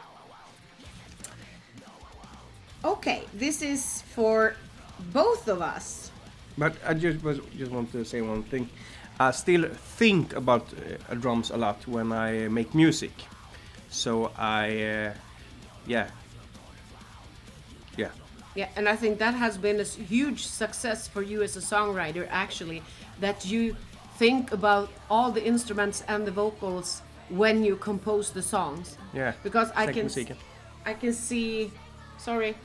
Okay, this is for both of us. But I just want to say one thing. I still think about drums a lot when I make music. So I, Yeah, and I think that has been a huge success for you as a songwriter, actually, that you think about all the instruments and the vocals when you compose the songs. Yeah. Because Musiken. I can see, sorry,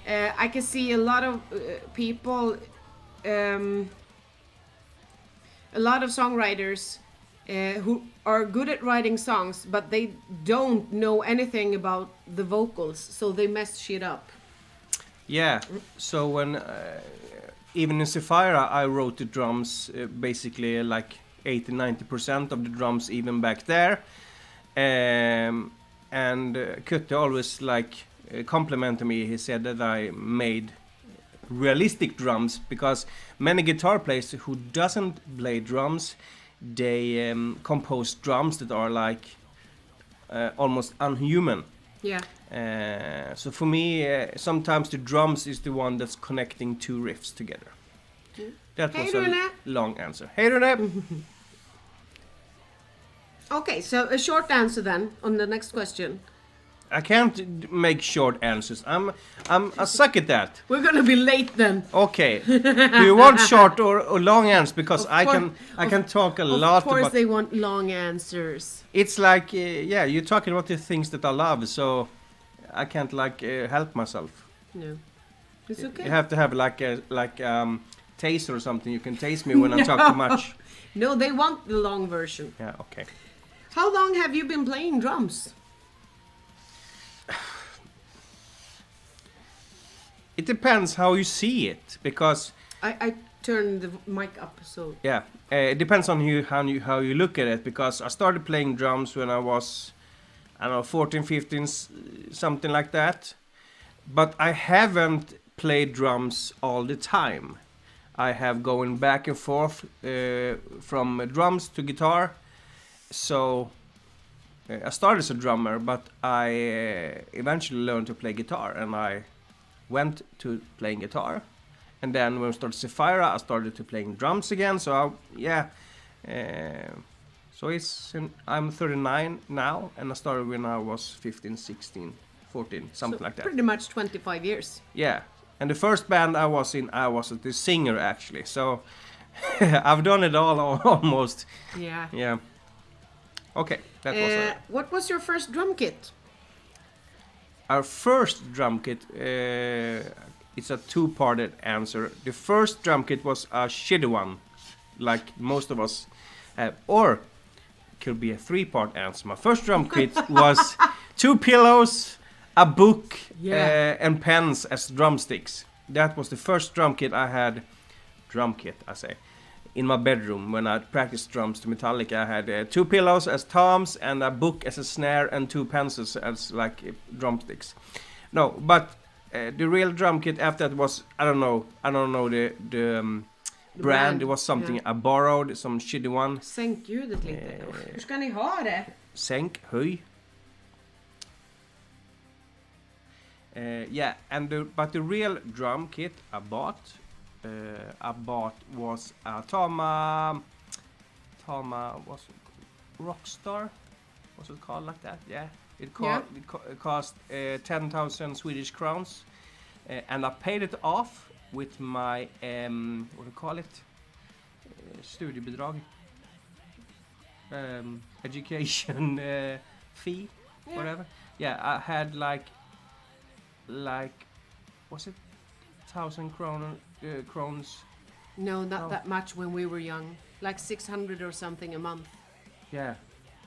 I can see a lot of people, a lot of songwriters who are good at writing songs, but they don't know anything about the vocals, so they mess shit up. Yeah. So when even in Sapphira, I wrote the drums basically like 80-90% of the drums even back there. And Kutte always like complimented me. He said that I made realistic drums, because many guitar players who doesn't play drums, they compose drums that are like almost unhuman. Yeah. So for me, sometimes the drums is the one that's connecting two riffs together. That was a long answer. Hey Rune! Okay, so a short answer then on the next question. I can't make short answers. I suck at that. We're gonna be late then. Okay. Do you want short or long answers? Because I can talk a lot. Of course, they want long answers. It's like yeah, you're talking about the things that I love, so I can't like help myself. No, it's okay. You have to have like taste or something. You can taste me when I talk too much. No, they want the long version. Yeah. Okay. How long have you been playing drums? It depends how you see it, because I turned the mic up, so yeah, it depends on how you look at it. Because I started playing drums when I was, I don't know, 14, 15, something like that. But I haven't played drums all the time. I have going back and forth from drums to guitar. So I started as a drummer, but I eventually learned to play guitar, and I went to playing guitar. And then when I started Sapphira, I started to playing drums again. So I'm 39 now, and I started when I was 15, 16, 14, something like that. Pretty much 25 years. Yeah, and the first band I was in, I was the singer actually. So I've done it all almost. Yeah. Yeah. Okay, that was what was your first drum kit? our first drum kit. It's a two-parted answer. The first drum kit was a shitty one, like most of us have, or could be a three-part answer. My first drum kit was 2 pillows, a book, and pens as drumsticks. That was the first drum kit I had. Drum kit, I say. In my bedroom when I practiced drums to Metallica, I had 2 pillows as toms and a book as a snare and 2 pencils as like drumsticks. No, but the real drum kit after that was I don't know the brand. It was something I borrowed, some shitty one. Sänk ljudet lite. Hur ska ni ha det? Sänk, höj. Yeah, and but the real drum kit I bought was a Tama was Rockstar, was it called like that? Yeah, it cost 10,000 Swedish crowns, and I paid it off with my what do you call it? Studiebidrag, education fee, whatever. Yeah, I had like was it 1,000 crowns? No, not that much when we were young. Like 600 or something a month. Yeah,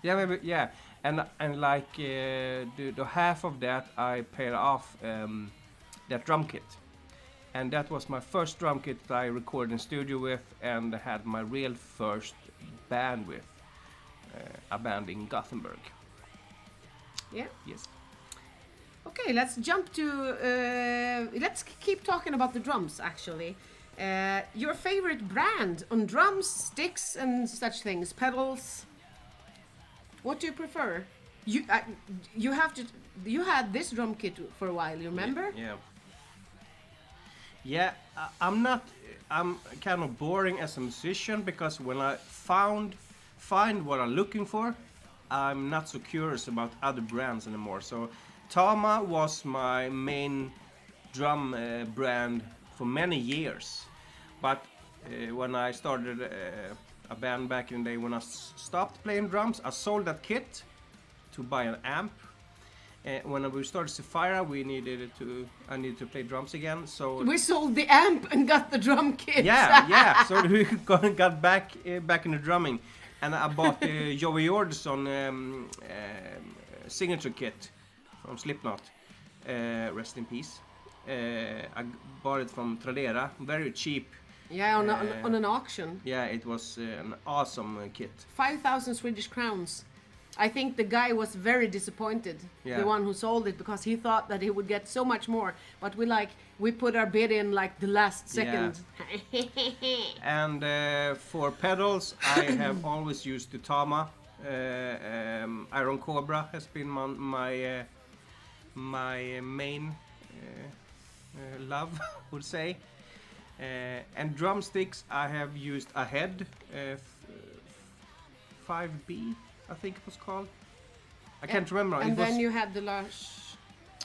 maybe, yeah. And like the half of that I paid off that drum kit, and that was my first drum kit that I recorded in studio with, and had my real first band with, a band in Gothenburg. Yeah. Yes. Okay, let's jump to. Let's keep talking about the drums. Actually, your favorite brand on drums, sticks, and such things, pedals. What do you prefer? You had this drum kit for a while. You remember? Yeah. Yeah, I'm kind of boring as a musician, because when I find what I'm looking for, I'm not so curious about other brands anymore. So Tama was my main drum brand for many years. But when I started a band back in the day, when I stopped playing drums, I sold that kit to buy an amp. When we started Sapphire, I needed to play drums again. So we sold the amp and got the drum kit. Yeah. So we got back in the drumming, and I bought the Joey Jordison signature kit from Slipknot. Rest in peace. I bought it from Tradera, very cheap. Yeah, on an auction. Yeah, it was an awesome kit. 5,000 Swedish crowns. I think the guy was very disappointed, the one who sold it, because he thought that he would get so much more. But we put our bid in like the last second. Yeah. And for pedals, I have always used the Tama. Iron Cobra has been my main love, would say. And drumsticks, I have used a head 5B. I think it was called. I can't remember. And then you had the Lars.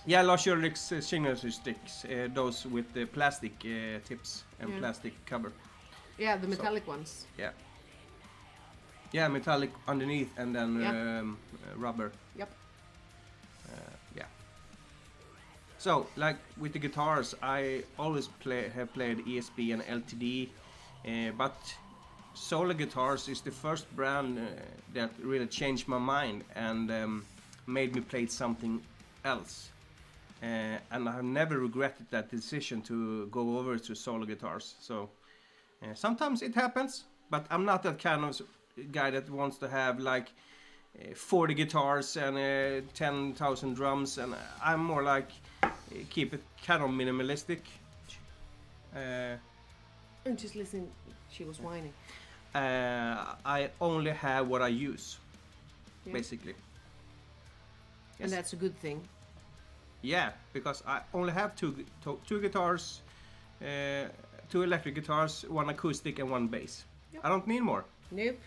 Yeah, Lars Ulrich's signature sticks. Those with the plastic tips and plastic cover. Yeah, the metallic ones. Yeah. Yeah, metallic underneath and then rubber. Yep. Yeah. So, like with the guitars, I always have played ESP and LTD, but Solar Guitars is the first brand that really changed my mind and made me play something else. And I have never regretted that decision to go over to Solar Guitars. So sometimes it happens, but I'm not that kind of guy that wants to have like 40 guitars and 10,000 drums, and I'm more like keep it kind of minimalistic. I'm just listening. She was whining. I only have what I use, basically. Yes. And that's a good thing. Yeah, because I only have two guitars, 2 electric guitars, 1 acoustic and 1 bass. Yep. I don't need more. Nope.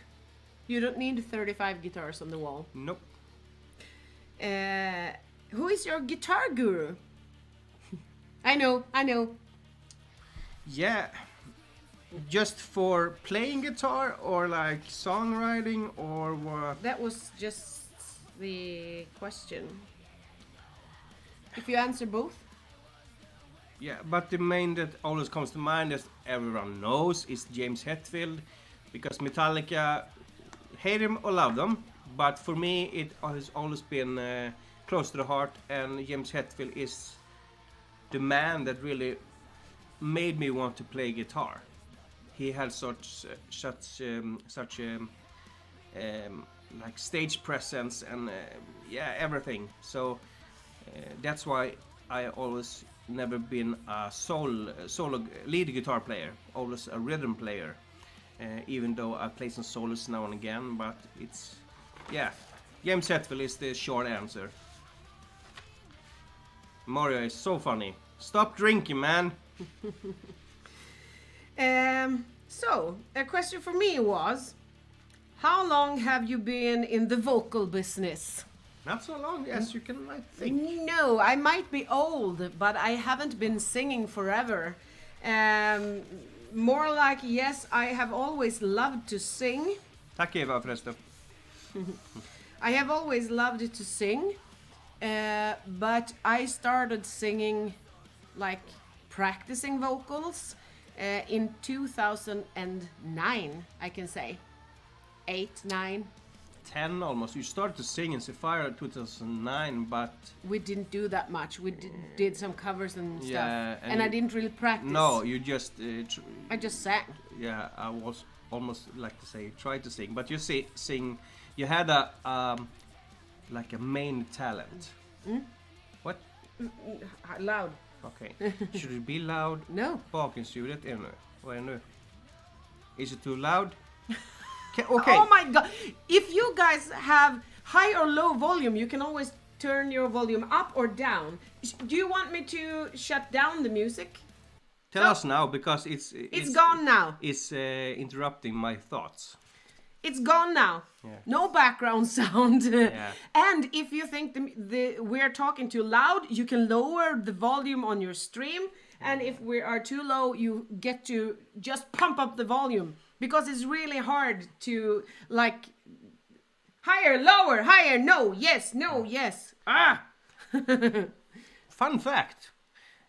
You don't need 35 guitars on the wall. Nope. Who is your guitar guru? I know. Yeah. Just for playing guitar or like songwriting or what? That was just the question. If you answer both? Yeah, but the main that always comes to mind, as everyone knows, is James Hetfield, because Metallica, hate him or love them, but for me it has always been close to the heart, and James Hetfield is the man that really made me want to play guitar. He had such like stage presence and everything. So that's why I always never been a solo lead guitar player. Always a rhythm player. Even though I play some solos now and again, but it's James Hetfield is the short answer. Mario is so funny. Stop drinking, man. So, a question for me was, how long have you been in the vocal business? Not so long, yes, you can, I think. No, I might be old, but I haven't been singing forever. More like, yes, I have always loved to sing. Tack Eva förresten. I have always loved to sing, but I started singing, like practicing vocals, in 2009, I can say. 8, 9. 10 almost. You started to sing in Sapphire in 2009, but... We didn't do that much. We did some covers and stuff. Yeah, and I didn't really practice. No, you just... I just sang. Yeah, I was almost like to say, try to sing. But you sing... You had a... like a main talent. What? Loud. Okay. Should it be loud? No. Bakgrundsljudet är nu. Vad är det nu? Is it too loud? Okay. Oh my god. If you guys have high or low volume, you can always turn your volume up or down. Do you want me to shut down the music? Tell us now, because it's gone now. It's interrupting my thoughts. It's gone now. Yeah. No background sound. Yeah. And if you think we're talking too loud, you can lower the volume on your stream. And if we are too low, you get to just pump up the volume. Because it's really hard to, like, higher, lower, higher, no, yes. Ah! Fun fact.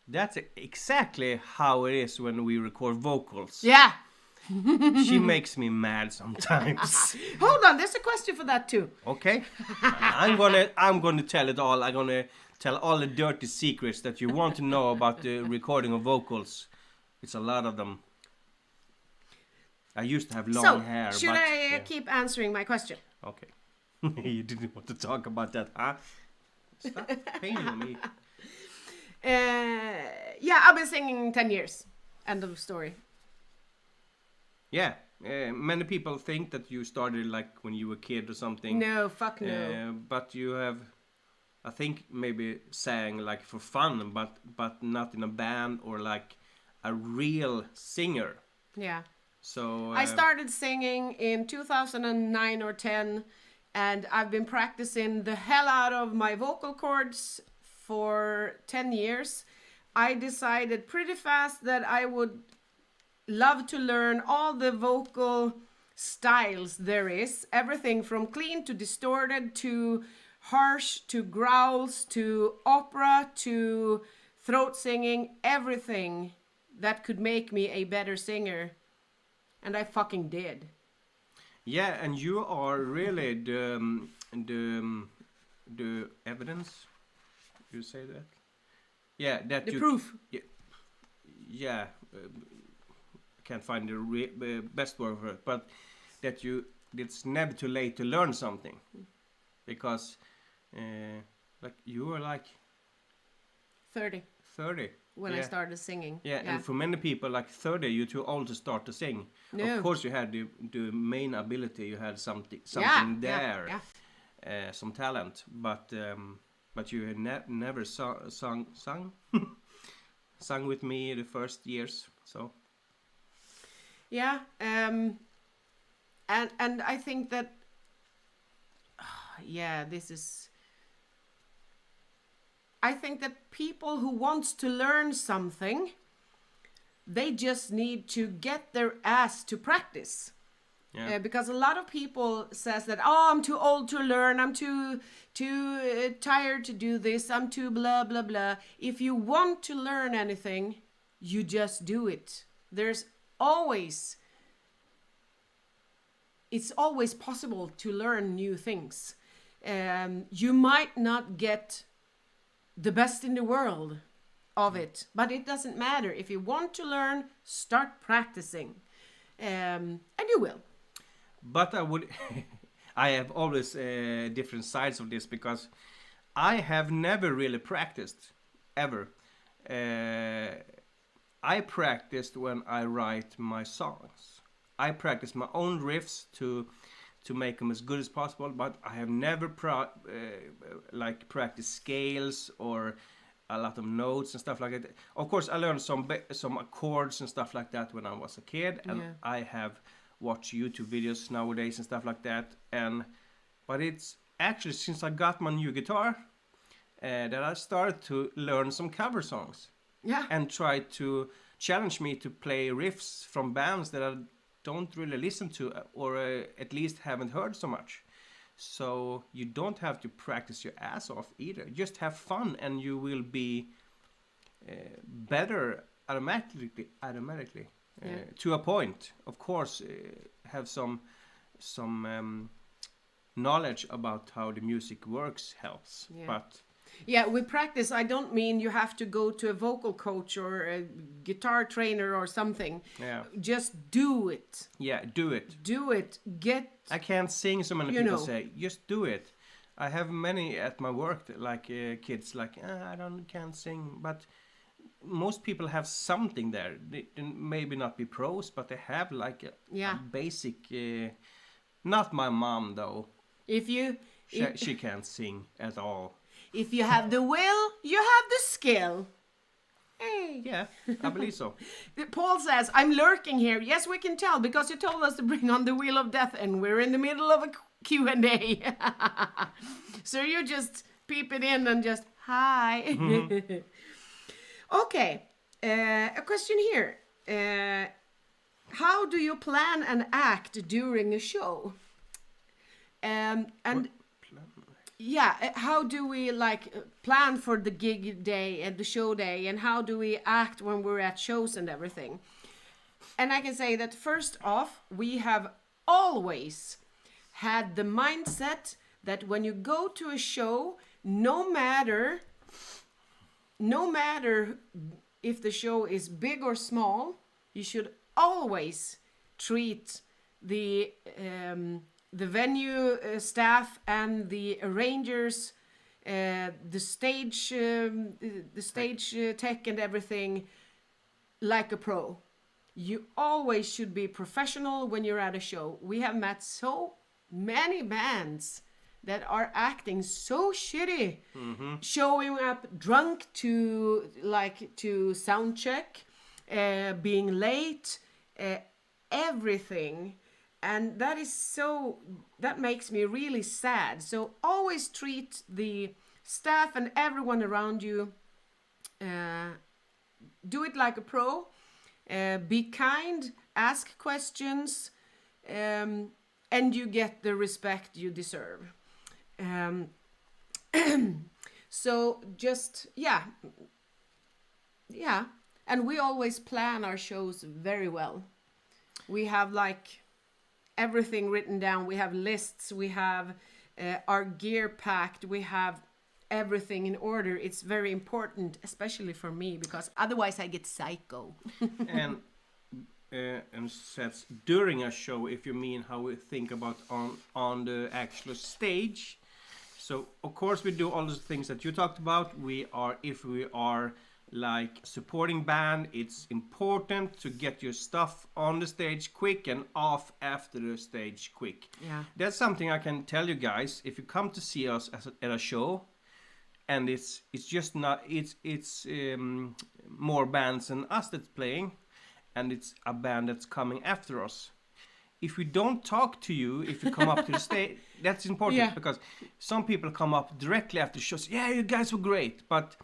That's exactly how it is when we record vocals. Yeah. She makes me mad sometimes. Hold on, there's a question for that too. Okay. I'm gonna tell it all. I'm gonna tell all the dirty secrets that you want to know about the recording of vocals. It's a lot of them. I used to have long hair. Should I keep answering my question? Okay. You didn't want to talk about that, huh? Stop paining me. Yeah, I've been singing 10 years. End of story. Yeah, many people think that you started like when you were a kid or something. No, fuck no. But you have, I think, maybe sang like for fun, but not in a band or like a real singer. Yeah. So I started singing in 2009 or 10, and I've been practicing the hell out of my vocal cords for 10 years. I decided pretty fast that I would love to learn all the vocal styles there is. Everything from clean to distorted to harsh to growls to opera to throat singing. Everything that could make me a better singer. And I fucking did. Yeah, and you are really the evidence. You say that? Yeah, that the proof. Yeah. Can't find the best word for it, but that it's never too late to learn something, because like you were like 30 when I started singing. Yeah, and for many people like 30 you're too old to start to sing. No. Of course you had the main ability, you had something there. Yeah. Some talent, but you had never sung sung with me the first years, so. Yeah, and I think that, I think that people who wants to learn something, they just need to get their ass to practice. Yeah. Because a lot of people says that, oh, I'm too old to learn, I'm too tired to do this, I'm too blah, blah, blah. If you want to learn anything, you just do it. It's always possible to learn new things. You might not get the best in the world of it, but it doesn't matter. If you want to learn, start practicing, and you will. But I have always different sides of this, because I have never really practiced, ever. I practiced when I write my songs. I practice my own riffs to make them as good as possible, but I have never practiced scales or a lot of notes and stuff like that. Of course, I learned some accords and stuff like that when I was a kid, and I have watched YouTube videos nowadays and stuff like that. But it's actually since I got my new guitar that I started to learn some cover songs. Yeah. And try to challenge me to play riffs from bands that I don't really listen to, or at least haven't heard so much. So you don't have to practice your ass off either. Just have fun and you will be better automatically. To a point. Of course, have some knowledge about how the music works helps. Yeah. But yeah, with practice, I don't mean you have to go to a vocal coach or a guitar trainer or something. Yeah. Just do it. Yeah, do it. Do it. I can't sing, so many people say, just do it. I have many at my work, like kids, like, can't sing. But most people have something there. They maybe not be pros, but they have like a basic... not my mom, though. She can't sing at all. If you have the will, you have the skill. Yay! Yeah, I believe so. Paul says, I'm lurking here. Yes, we can tell because you told us to bring on the Wheel of Death and we're in the middle of a Q&A. So you're just peeping in and just, hi. Okay, a question here. How do you plan and act during a show? And yeah, how do we plan for the gig day and the show day, and how do we act when we're at shows and everything? And I can say that first off, we have always had the mindset that when you go to a show, no matter if the show is big or small, you should always treat the venue staff and the arrangers, the stage tech and everything like a pro. You always should be professional when you're at a show. We have met so many bands that are acting so shitty, showing up drunk to sound check, being late, everything. And that makes me really sad. So always treat the staff and everyone around you, do it like a pro, be kind, ask questions, and you get the respect you deserve. So just, yeah. And we always plan our shows very well. We have everything written down. We have lists. We have our gear packed. We have everything in order. It's very important, especially for me, because otherwise I get psycho. And says during a show, if you mean how we think about on the actual stage. So of course we do all those things that you talked about. If we are like supporting band, it's important to get your stuff on the stage quick and off after the stage quick. Yeah, that's something I can tell you guys. If you come to see us at a show, and it's just not it's more bands than us that's playing, and it's a band that's coming after us. If we don't talk to you, if you come up to the stage, that's important, because some people come up directly after shows. Yeah, you guys were great, but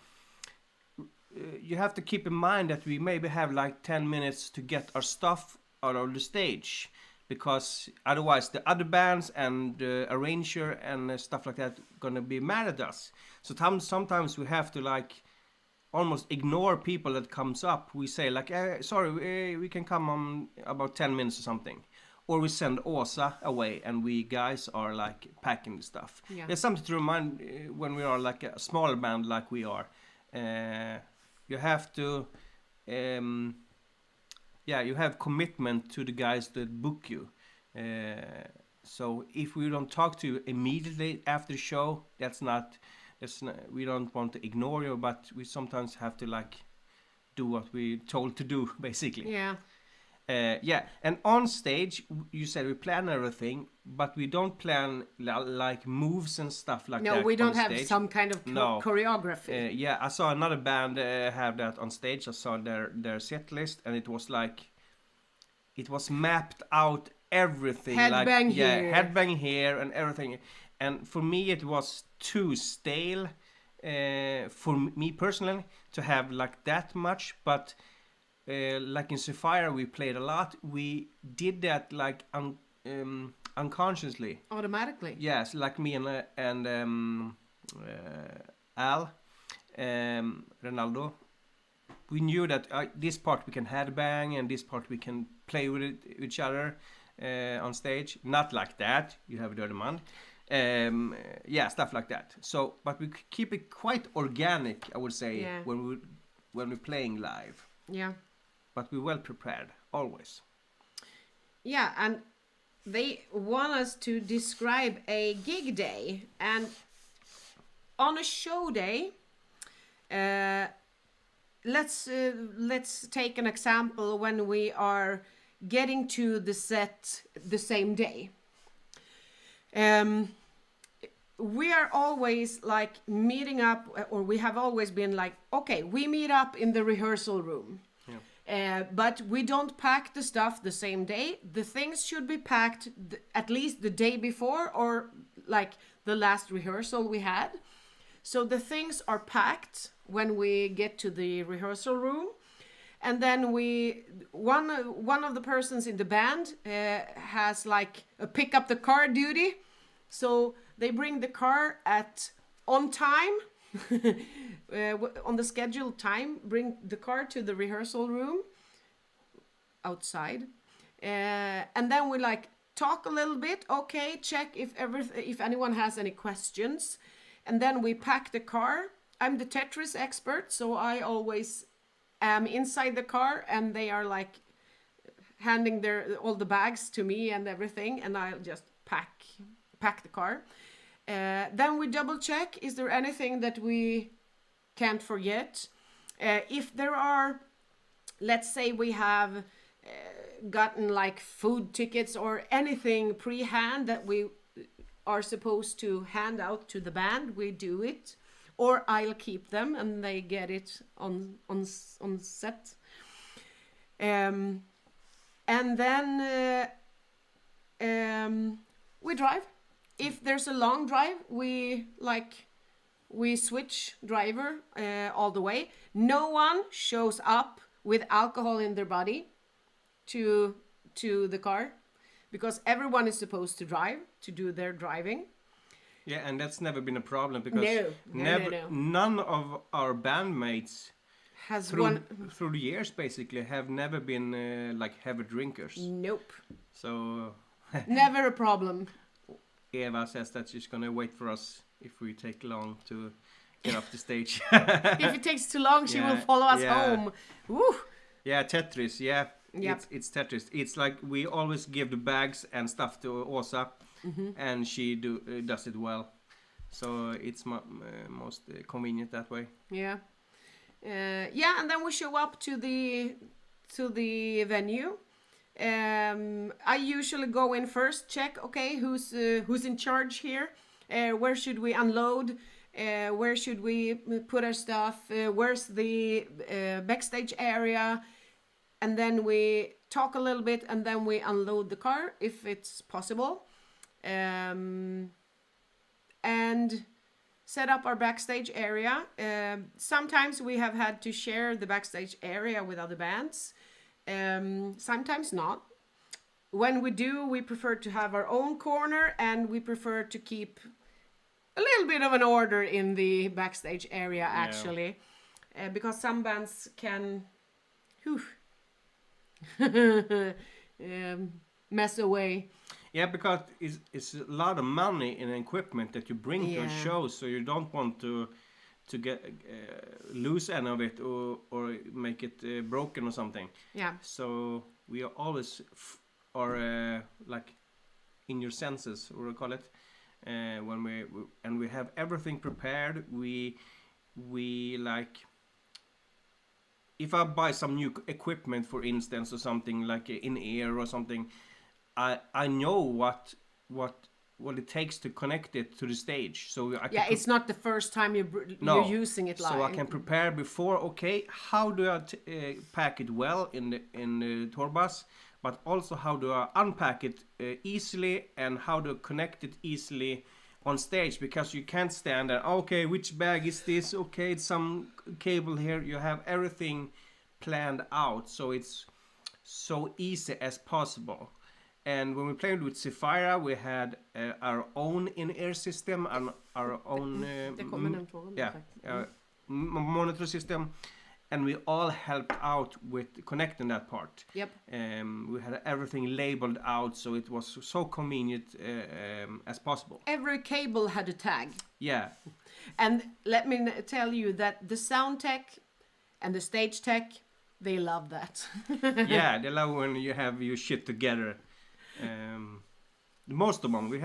you have to keep in mind that we maybe have 10 minutes to get our stuff out of the stage, because otherwise the other bands and the arranger and stuff like that gonna be mad at us. So sometimes we have to almost ignore people that comes up. We say sorry, we can come on about 10 minutes or something. Or we send Åsa away and we guys are packing the stuff. Yeah. There's something to remind when we are a smaller band like we are. You have to, you have commitment to the guys that book you. So if we don't talk to you immediately after the show, that's not, we don't want to ignore you, but we sometimes have to do what we're told to do, basically. Yeah. And on stage, you said we plan everything, but we don't plan moves and stuff like that. No, we don't have stage. some kind of choreography. I saw another band have that on stage. I saw their set list, and it was it was mapped out everything. Headbang here. Yeah, headbang here and everything. And for me, it was too stale for me personally to have that much, but in Sapphire we played a lot. We did that unconsciously, automatically. Yes, me and Al, Ronaldo. We knew that this part we can headbang and this part we can play with each other on stage. Not like that. You have a dirty man. Stuff like that. So, but we keep it quite organic, I would say, when we're playing live. Yeah. But we're well prepared, always. Yeah, and they want us to describe a gig day. And on a show day, let's take an example when we are getting to the set the same day. we are always like meeting up, or we have always been like, okay, we meet up in the rehearsal room. But we don't pack the stuff the same day. The things should be packed at least the day before, or like the last rehearsal we had. So the things are packed when we get to the rehearsal room. And then one of the persons in the band has like a pick up the car duty. So they bring the car on time, on the scheduled time, bring the car to the rehearsal room outside. And then we like talk a little bit, okay, check if anyone has any questions. And then we pack the car. I'm the Tetris expert, so I always am inside the car, and they are like handing all the bags to me and everything, and I'll just pack the car. Then we double check, is there anything that we can't forget? If there are, let's say we have gotten like food tickets or anything pre-hand that we are supposed to hand out to the band, we do it. Or I'll keep them and they get it on set. And then we drive. If there's a long drive, we switch driver all the way. No one shows up with alcohol in their body to the car, because everyone is supposed to drive, to do their driving. Yeah, and that's never been a problem, because No. none of our bandmates Has through the years basically have never been like heavy drinkers. Nope. So Never a problem. Eva says that she's gonna wait for us if we take long to get off the stage. If it takes too long, she will follow us home. Woo. Yeah, Tetris. Yeah, Yep. it's Tetris. It's like we always give the bags and stuff to Åsa, and she does it well. So it's most convenient that way. Yeah. And then we show up to the venue. I usually go in first, check, okay, who's in charge here? Where should we unload? Where should we put our stuff? Where's the backstage area? And then we talk a little bit, and then we unload the car if it's possible. And set up our backstage area. Sometimes we have had to share the backstage area with other bands. Sometimes not. When we do, we prefer to have our own corner, and we prefer to keep a little bit of an order in the backstage area, actually. Because some bands can mess away. Yeah, because it's a lot of money in equipment that you bring to a show, so you don't want to get lose any of it or make it broken or something. Yeah. So we are always like in your senses, or we call it, when we have everything prepared. We like, if I buy some new equipment, for instance, or something like in ear or something, I know what it takes to connect it to the stage. So it's not the first time you're using it live. So I can prepare before. Okay, how do I pack it well in the tour bus? But also, how do I unpack it easily, and how do I connect it easily on stage? Because you can't stand there. Okay, which bag is this? Okay, it's some cable here. You have everything planned out, so it's so easy as possible. And when we played with Sapphira, we had our own in-ear system and our own monitor system, and we all helped out with connecting that part. Yep. We had everything labeled out, so it was so convenient as possible. Every cable had a tag. Yeah. And let me tell you that the sound tech and the stage tech, they love that. Yeah, they love when you have your shit together. Most of them, we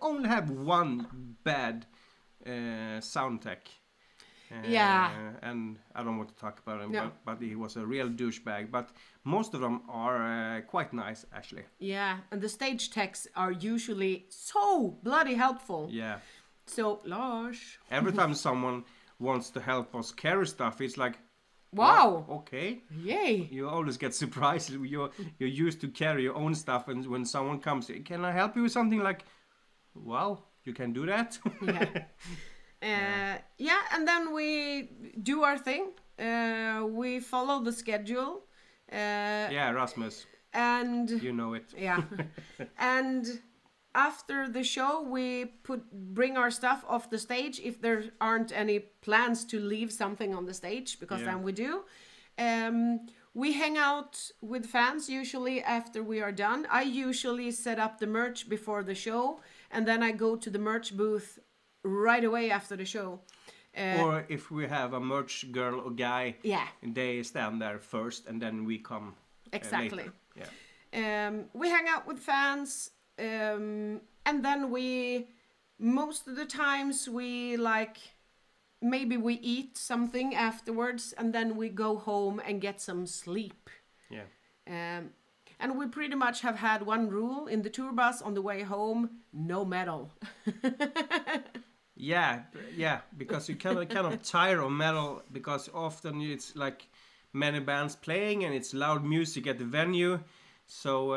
only have one bad sound tech. And I don't want to talk about him, but he was a real douchebag. But most of them are quite nice, actually. Yeah, and the stage techs are usually so bloody helpful. Yeah. So, Lars. Every time someone wants to help us carry stuff, it's like, Wow. well, okay. Yay. You always get surprised. You're used to carry your own stuff, and when someone comes, can I help you with something? Like, wow, you can do that. Yeah, and then we do our thing. We follow the schedule. Yeah, Rasmus. And you know it. Yeah. And after the show, we bring our stuff off the stage if there aren't any plans to leave something on the stage, because then we do. We hang out with fans usually after we are done. I usually set up the merch before the show, and then I go to the merch booth right away after the show. Or if we have a merch girl or guy, Yeah. they stand there first, and then we come Exactly. later. Yeah. We hang out with fans, and then most of the times we maybe we eat something afterwards, and then we go home and get some sleep. Yeah. And we pretty much have had one rule in the tour bus on the way home: no metal. Yeah, because you kind of tire of metal, because often it's like many bands playing and it's loud music at the venue. So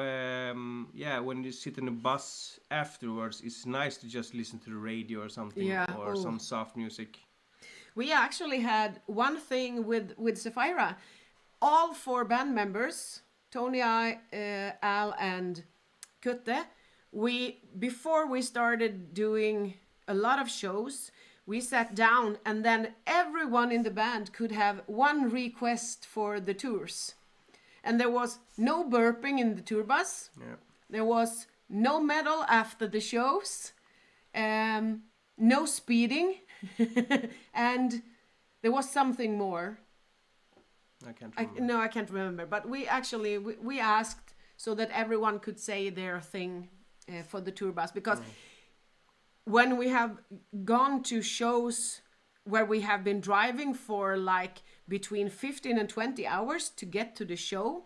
when you sit in the bus afterwards, it's nice to just listen to the radio or something, or some soft music. We actually had one thing with Sapphira. All 4 band members, Tony, I, Al, and Kutte, before we started doing a lot of shows, we sat down, and then everyone in the band could have one request for the tours. And there was no burping in the tour bus. Yeah. There was no metal after the shows. No speeding. And there was something more. I can't remember. I can't remember. But we actually we asked so that everyone could say their thing for the tour bus. Because when we have gone to shows where we have been driving for like between 15 and 20 hours to get to the show,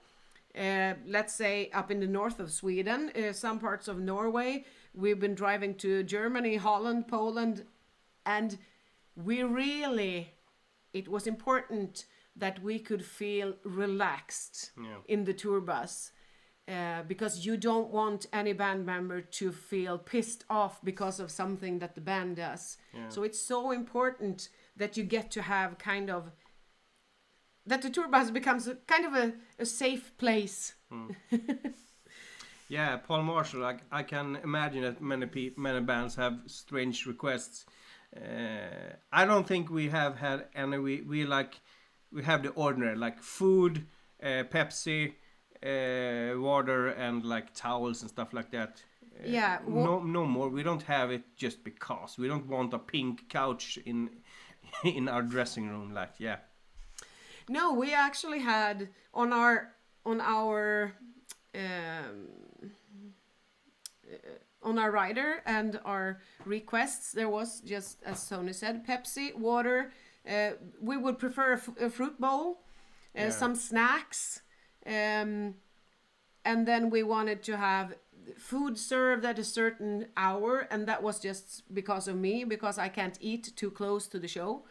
let's say up in the north of Sweden, some parts of Norway, we've been driving to Germany, Holland, Poland, and it was important that we could feel relaxed in the tour bus. Because you don't want any band member to feel pissed off because of something that the band does. Yeah. So it's so important that you get to have that the tour bus becomes a safe place. Yeah, Paul Marshall, I can imagine that many bands have strange requests. I don't think we have had any. We have the ordinary, like food, Pepsi, water, and like towels and stuff like that. No more. We don't have it just because we don't want a pink couch in our dressing room. No, we actually had on our rider and our requests, there was, just as Sony said, Pepsi, water. We would prefer a fruit bowl, some snacks. And then we wanted to have food served at a certain hour, and that was just because of me, because I can't eat too close to the show.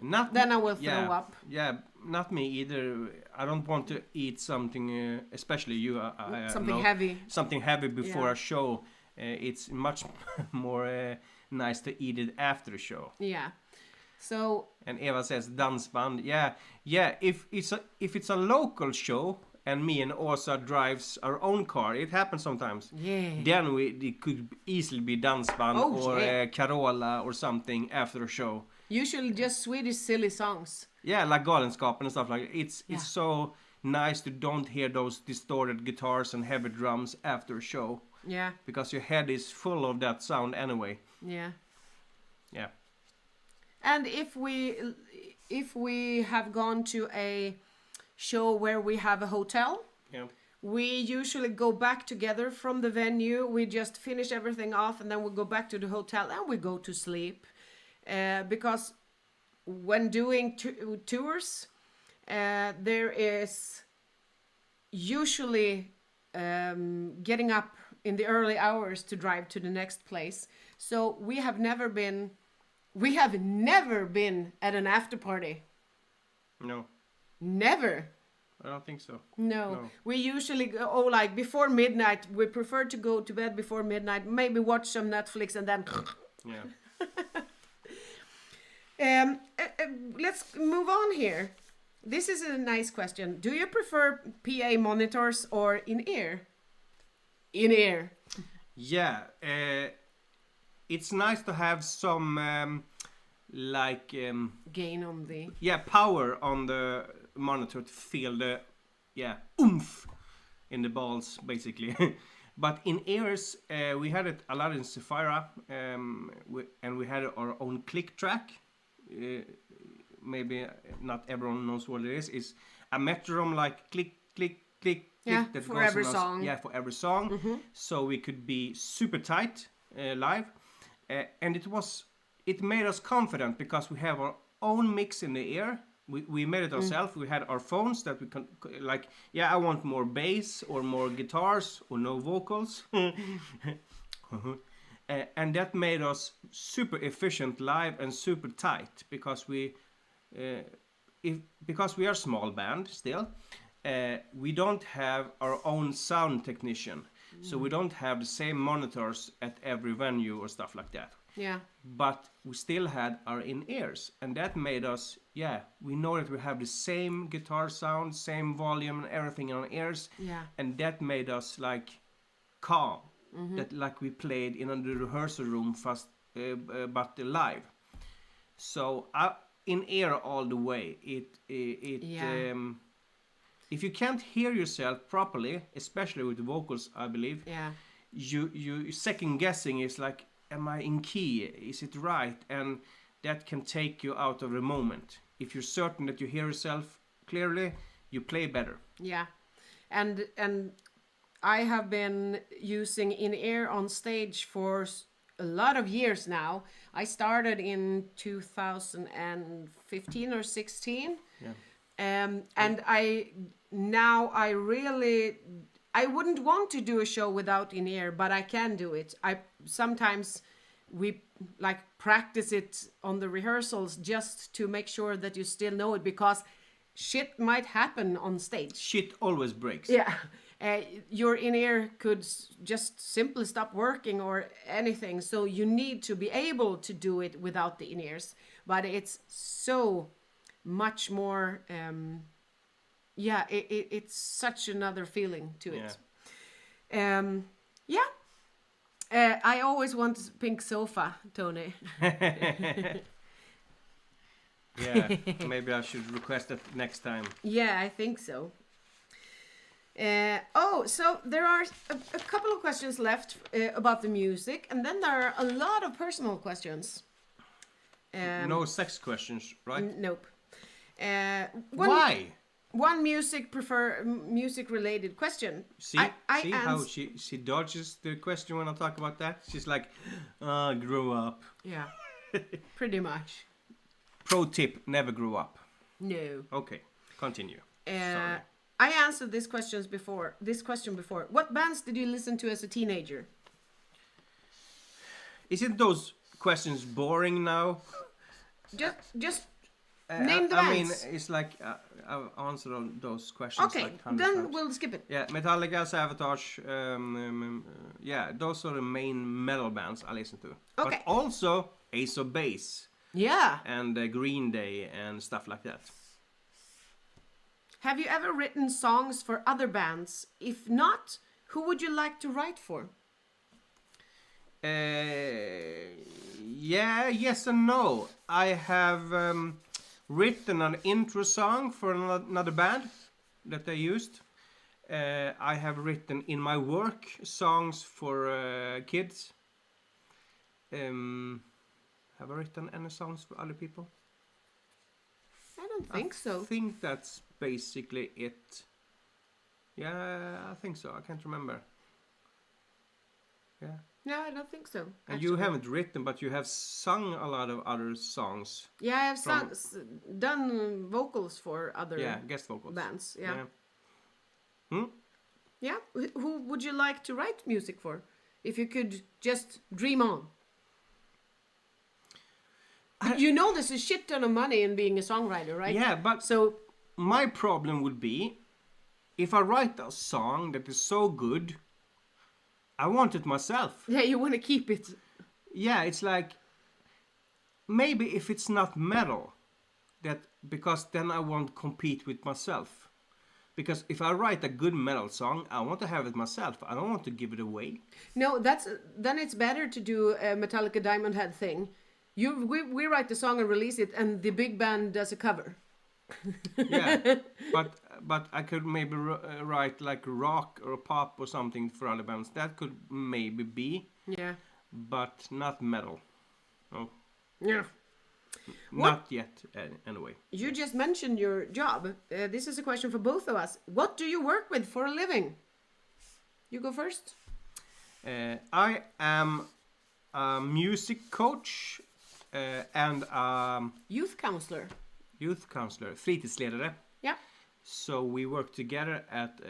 Then I will throw up. Yeah, not me either. I don't want to eat something, especially you. Something heavy. Something heavy before a show. It's much more nice to eat it after the show. Yeah. So. And Eva says dansband. Yeah. If it's a local show and me and Åsa drives our own car, it happens sometimes. Yeah. Then it could easily be dansband or Carola or something after a show. Usually just Swedish silly songs. Yeah, like Galenskapen and stuff like that. It's so nice to don't hear those distorted guitars and heavy drums after a show. Yeah. Because your head is full of that sound anyway. Yeah. Yeah. And if we have gone to a show where we have a hotel, we usually go back together from the venue. We just finish everything off, and then we go back to the hotel and we go to sleep. Because when doing tours, there is usually getting up in the early hours to drive to the next place. So we have never been at an after party. No. Never. I don't think so. No. We usually go like before midnight. We prefer to go to bed before midnight, maybe watch some Netflix and then Yeah. Let's move on here. This is a nice question. Do you prefer PA monitors or in-ear? In-ear. Yeah. It's nice to have some Gain on the... Yeah, power on the monitor to feel the oomph in the balls, basically. But in ears, we had it a lot in Sapphira, and we had our own click track. Maybe not everyone knows what it is. It's a metronome, like click, click, click, yeah, that for goes every on song. Yeah, for every song. Mm-hmm. So we could be super tight live, and it made us confident because we have our own mix in the ear. We made it ourselves. We had our phones that we can like. Yeah, I want more bass or more guitars or no vocals. And that made us super efficient live and super tight because because we are a small band still. We don't have our own sound technician, so we don't have the same monitors at every venue or stuff like that. Yeah. But we still had our in-ears, and that made us, we know that we have the same guitar sound, same volume, and everything in our ears. Yeah. And that made us like calm, that like we played in the rehearsal room, but live. So in-ear all the way. If you can't hear yourself properly, especially with the vocals, I believe, you second guessing is like, am I in key? Is it right? And that can take you out of the moment. If you're certain that you hear yourself clearly, you play better. Yeah, and I have been using in-ear on stage for a lot of years now. I started in 2015 or 16. Yeah. And I wouldn't want to do a show without in-ear, but I can do it. Sometimes we like practice it on the rehearsals just to make sure that you still know it, because shit might happen on stage. Shit always breaks. Yeah. Your in-ear could just simply stop working or anything, so you need to be able to do it without the in-ears. But it's so much more it's such another feeling to it. I always want pink sofa, Tony. Yeah, maybe I should request it next time. Yeah, I think so. So there are a couple of questions left about the music, and then there are a lot of personal questions. No sex questions, right? Nope. Why? One music-related question. See how she dodges the question when I talk about that? She's like, grow up. Yeah, pretty much. Pro tip, never grow up. No. Okay, continue. Sorry. I answered this question before. What bands did you listen to as a teenager? Isn't those questions boring now? Just name the bands. I mean, it's like I've answered all those questions. Okay, like 100 then times. we'll skip it. Yeah, Metallica, Savatage, those are the main metal bands I listen to. Okay. But also Ace of Base. Yeah. And Green Day and stuff like that. Have you ever written songs for other bands? If not, who would you like to write for? Yes and no. I have written an intro song for another band that I used. I have written in my work songs for kids. Have I written any songs for other people? I don't think so. I think that's basically it. Yeah, I think so. I can't remember. Yeah. No, I don't think so. And you haven't written, but you have sung a lot of other songs. Yeah, I have done vocals for other guest vocals. bands. Yeah. Yeah. Who would you like to write music for? If you could just dream on. You know there's a shit ton of money in being a songwriter, right? Yeah, but so my problem would be if I write a song that is so good, I want it myself. yeah, you want to keep it. Yeah, it's like maybe if it's not metal, that because then I won't compete with myself. Because if I write a good metal song, I want to have it myself. I don't want to give it away. No, then it's better to do a Metallica Diamond Head thing. We write the song and release it, and the big band does a cover. Yeah, but I could maybe write like rock or pop or something for other bands. That could maybe be. Yeah. But not metal. No. Yeah. Not yet, anyway. You just mentioned your job. This is a question for both of us. What do you work with for a living? You go first. I am a music coach and Youth counselor. Youth counselor, fritidsledare. Yeah. So we work together at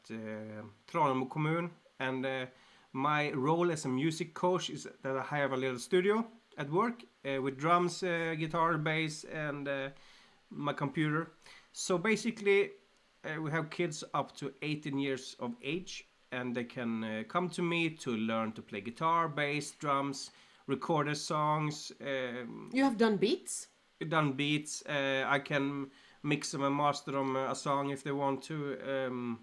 Tranemo kommun, and my role as a music coach is that I have a little studio at work with drums, guitar, bass, and my computer. So basically, we have kids up to 18 years of age, and they can come to me to learn to play guitar, bass, drums, record their songs. You have done beats? Done beats. I can mix them and master them a song if they want to.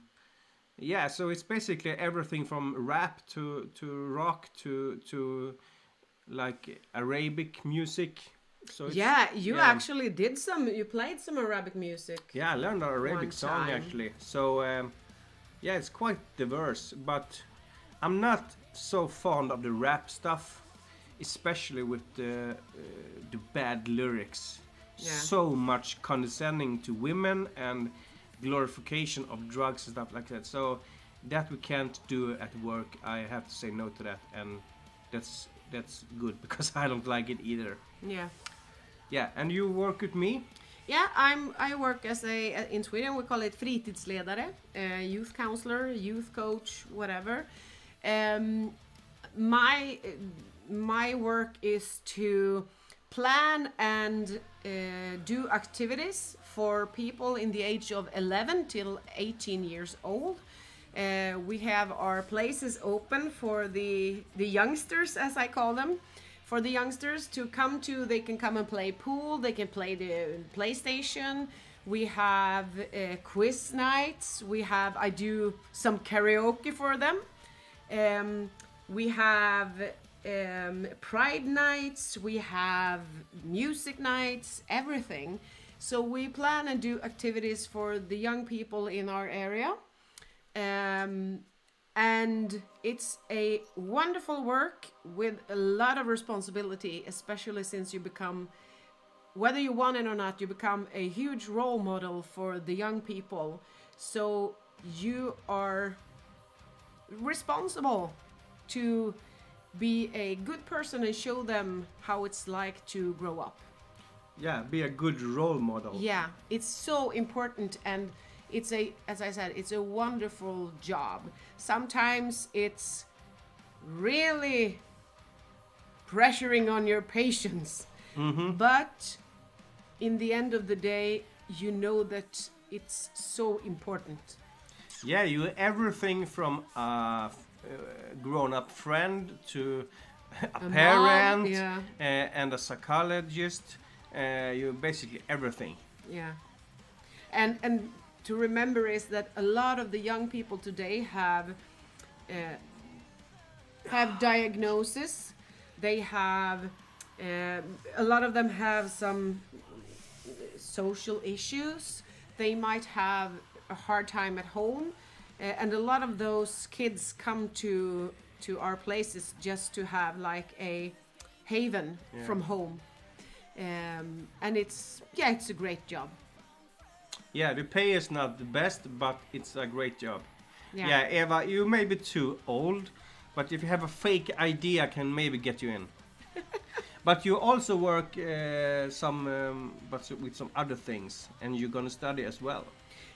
Yeah, so it's basically everything from rap to rock to like Arabic music. So yeah, you actually did you played some Arabic music. Yeah, I learned an Arabic song actually. So yeah, it's quite diverse, but I'm not so fond of the rap stuff, especially with the bad lyrics. Yeah. So much condescending to women and glorification of drugs and stuff like that. So that we can't do at work. I have to say no to that, and that's good because I don't like it either. Yeah. Yeah, and you work with me? Yeah, I work as in Sweden we call it fritidsledare, youth counselor, youth coach, whatever. My work is to plan and do activities for people in the age of 11 till 18 years old. We have our places open for the youngsters, as I call them, for the youngsters to come to. They can come and play pool, they can play the PlayStation. We have quiz nights. I do some karaoke for them. We have pride nights, we have music nights, everything. So we plan and do activities for the young people in our area. And it's a wonderful work with a lot of responsibility, especially since you become, whether you want it or not, you become a huge role model for the young people. So you are responsible to be a good person and show them how it's like to grow up. Yeah, be a good role model. Yeah, it's so important, and as I said, it's a wonderful job. Sometimes it's really pressuring on your patience, but in the end of the day, you know that it's so important. Yeah, you everything from a grown-up friend to a parent mom, yeah. And a psychologist. You basically everything. Yeah, and to remember is that a lot of the young people today have diagnosis. They have a lot of them have some social issues. They might have a hard time at home, and a lot of those kids come to our places just to have like a haven from home. And it's a great job. Yeah, the pay is not the best, but it's a great job. Yeah, Eva, you may be too old, but if you have a fake idea, I can maybe get you in. But you also work but with some other things, and you're gonna study as well.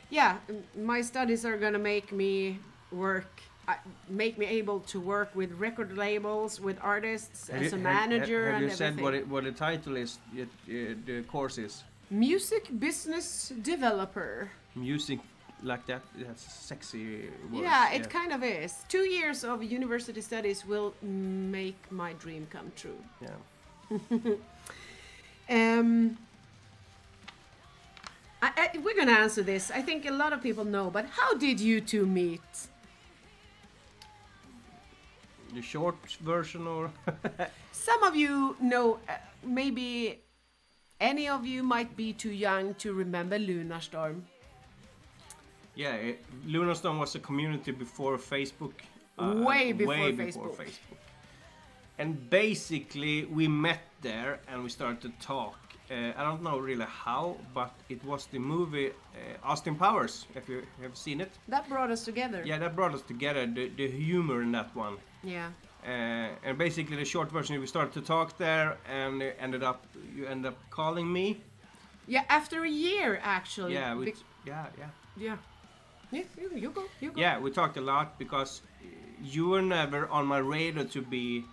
yeah, my studies are gonna make me make me able to work with record labels, with artists, as a manager, have and you said everything. what the title is? The course is Music business developer. music like that. That's sexy words. Yeah, it kind of is. 2 years of university studies will make my dream come true. Yeah. We're gonna answer this. I think a lot of people know, but how did you two meet? The short version, or Some of you know, maybe any of you might be too young to remember Lunarstorm. yeah, Lunarstorm was a community before Facebook. Way before before Facebook. Facebook. And basically, we met there and we started to talk. I don't know really how, but it was the movie Austin Powers, if you have seen it. That brought us together. Yeah, that brought us together, the humor in that one. Yeah. And basically, the short version, we started to talk there, and you ended up calling me. Yeah, after a year, actually. Yeah, Yeah. Yeah, you go. Yeah, we talked a lot because you were never on my radar to be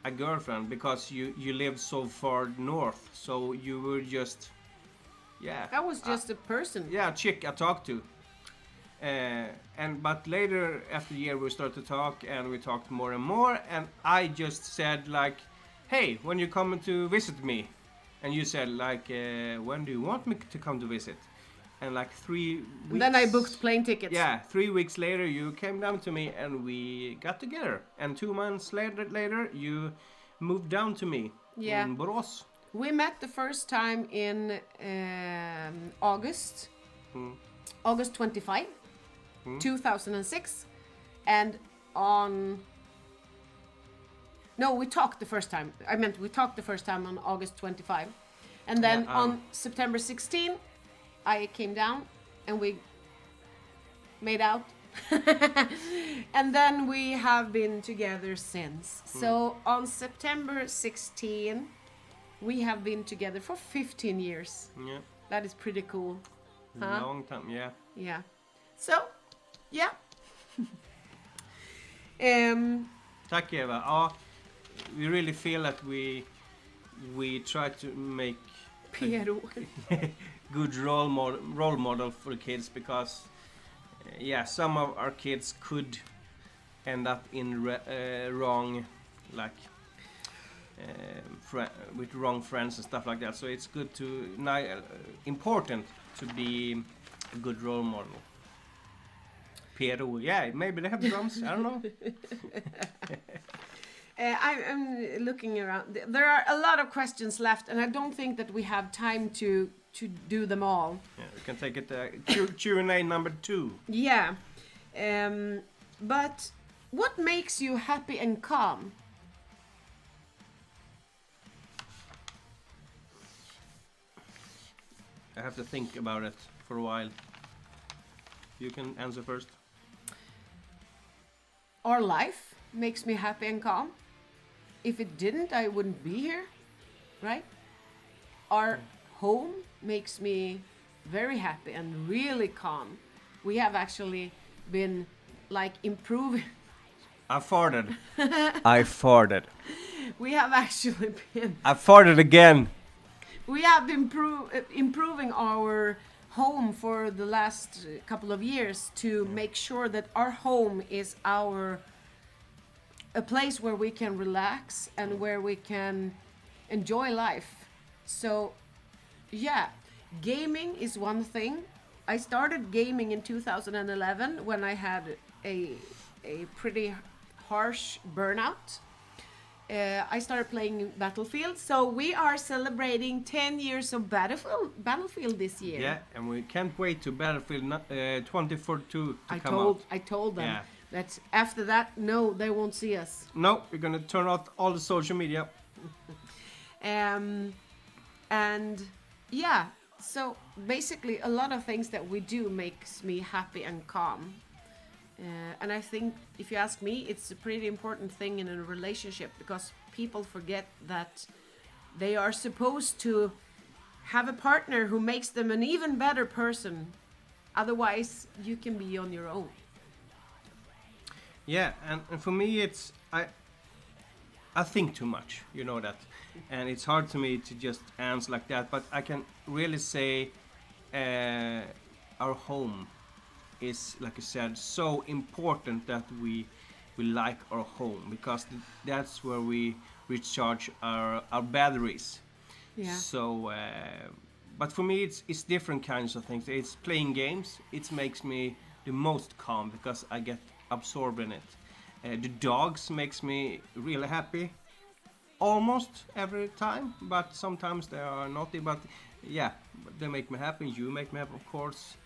a girlfriend because you live so far north, so you were just, yeah. I was just a person. Yeah, a chick I talked to. But later after the year we started to talk and we talked more and more, and I just said like, hey, when you coming to visit me? And you said like, when do you want me to come to visit? And like 3 weeks. And then I booked plane tickets. Yeah, 3 weeks later you came down to me and we got together. And 2 months later you moved down to me in Borås. We met the first time in August. August 25, 2006. And we talked the first time. We talked the first time on August 25. And then on September 16, I came down and we made out. And then we have been together since. So on September 16, we have been together for 15 years. Yeah. That is pretty cool. Huh? Long time, yeah. Yeah. So, yeah. Tack Eva. Ja, we really feel that we try to make PRO. good role model for the kids because some of our kids could end up in wrong, like with wrong friends and stuff like that. So it's good to important to be a good role model. PRO, yeah, maybe they have drums. I don't know. I'm looking around. There are a lot of questions left, and I don't think that we have time to do them all. Yeah, we can take it Q&A number 2. Yeah. But what makes you happy and calm? I have to think about it for a while. You can answer first. Our life makes me happy and calm. If it didn't, I wouldn't be here, right? Our home makes me very happy and really calm. We have actually been like improving. I farted. I farted. We have actually been. I farted again. We have been improving our home for the last couple of years to make sure that our home is a place where we can relax and where we can enjoy life. So, yeah, gaming is one thing. I started gaming in 2011 when I had a pretty harsh burnout. I started playing Battlefield, so we are celebrating 10 years of Battlefield this year. Yeah, and we can't wait to Battlefield 2042 to come out. I told them that after that, no, they won't see us. No, we're gonna turn off all the social media. And yeah, so basically a lot of things that we do makes me happy and calm. And I think, if you ask me, it's a pretty important thing in a relationship because people forget that they are supposed to have a partner who makes them an even better person Otherwise, you can be on your own. Yeah, and for me, it's I think too much, you know that, and it's hard to me to just answer like that. But I can really say, our home is, like I said, so important that we like our home, because that's where we recharge our batteries. Yeah. So, but for me, it's different kinds of things. It's playing games. It makes me the most calm because I get absorbed in it. The dogs makes me really happy, almost every time. But sometimes they are naughty. But yeah, they make me happy. You make me happy, of course.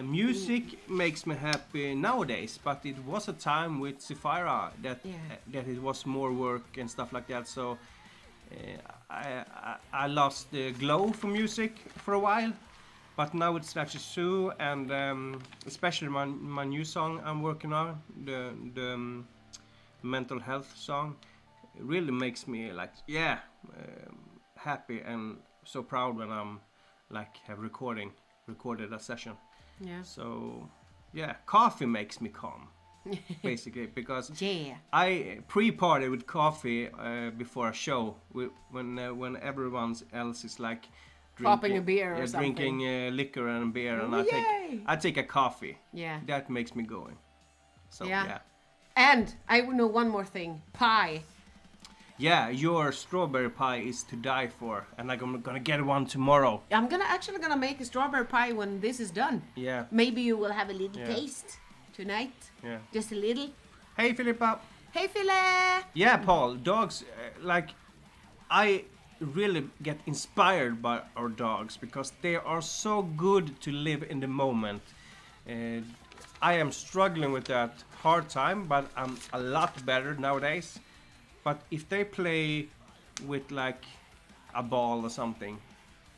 Music makes me happy nowadays, but it was a time with Sapphira that that it was more work and stuff like that. So I lost the glow for music for a while, but now it's SLASHY SUE, and especially my new song I'm working on, the mental health song, it really makes me like happy and so proud when I'm like have recorded a session. Yeah. So yeah, coffee makes me calm. Basically, because Yeah. I pre-party with coffee before a show when everyone else is like Popping a beer or something. drinking liquor and beer, and Yay! I take a coffee. Yeah. That makes me going. So Yeah. yeah. And I know one more thing. Pie. Yeah, your strawberry pie is to die for, and I'm gonna get one tomorrow. I'm actually gonna make a strawberry pie when this is done. Yeah. Maybe you will have a little Yeah. taste tonight. Yeah. Just a little. Hey, Filippa. Hey, Philip. Yeah, Paul. Dogs, like, I really get inspired by our dogs because they are so good to live in the moment. I am struggling with that hard time, but I'm a lot better nowadays. But if they play with like a ball or something,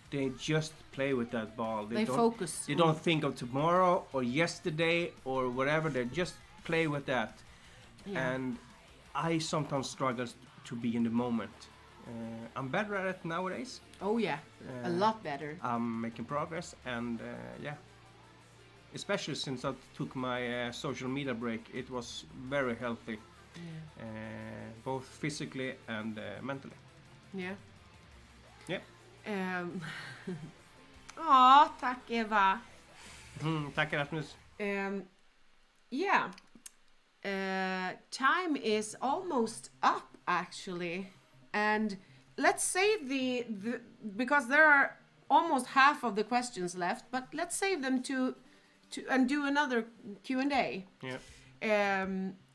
they just play with that ball. They don't, focus. They don't think of tomorrow or yesterday or whatever. They just play with that. Yeah. And I sometimes struggle to be in the moment. I'm better at it nowadays. Oh yeah, a lot better. I'm making progress, and yeah. Especially since I took my social media break, it was very healthy. Yeah. Both physically and mentally. Yeah. Yeah. Ja, tack Eva. Tack Rasmus. Yeah. Time is almost up actually. And let's save the because there are almost half of the questions left, but let's save them to and do another Q&A. Yeah.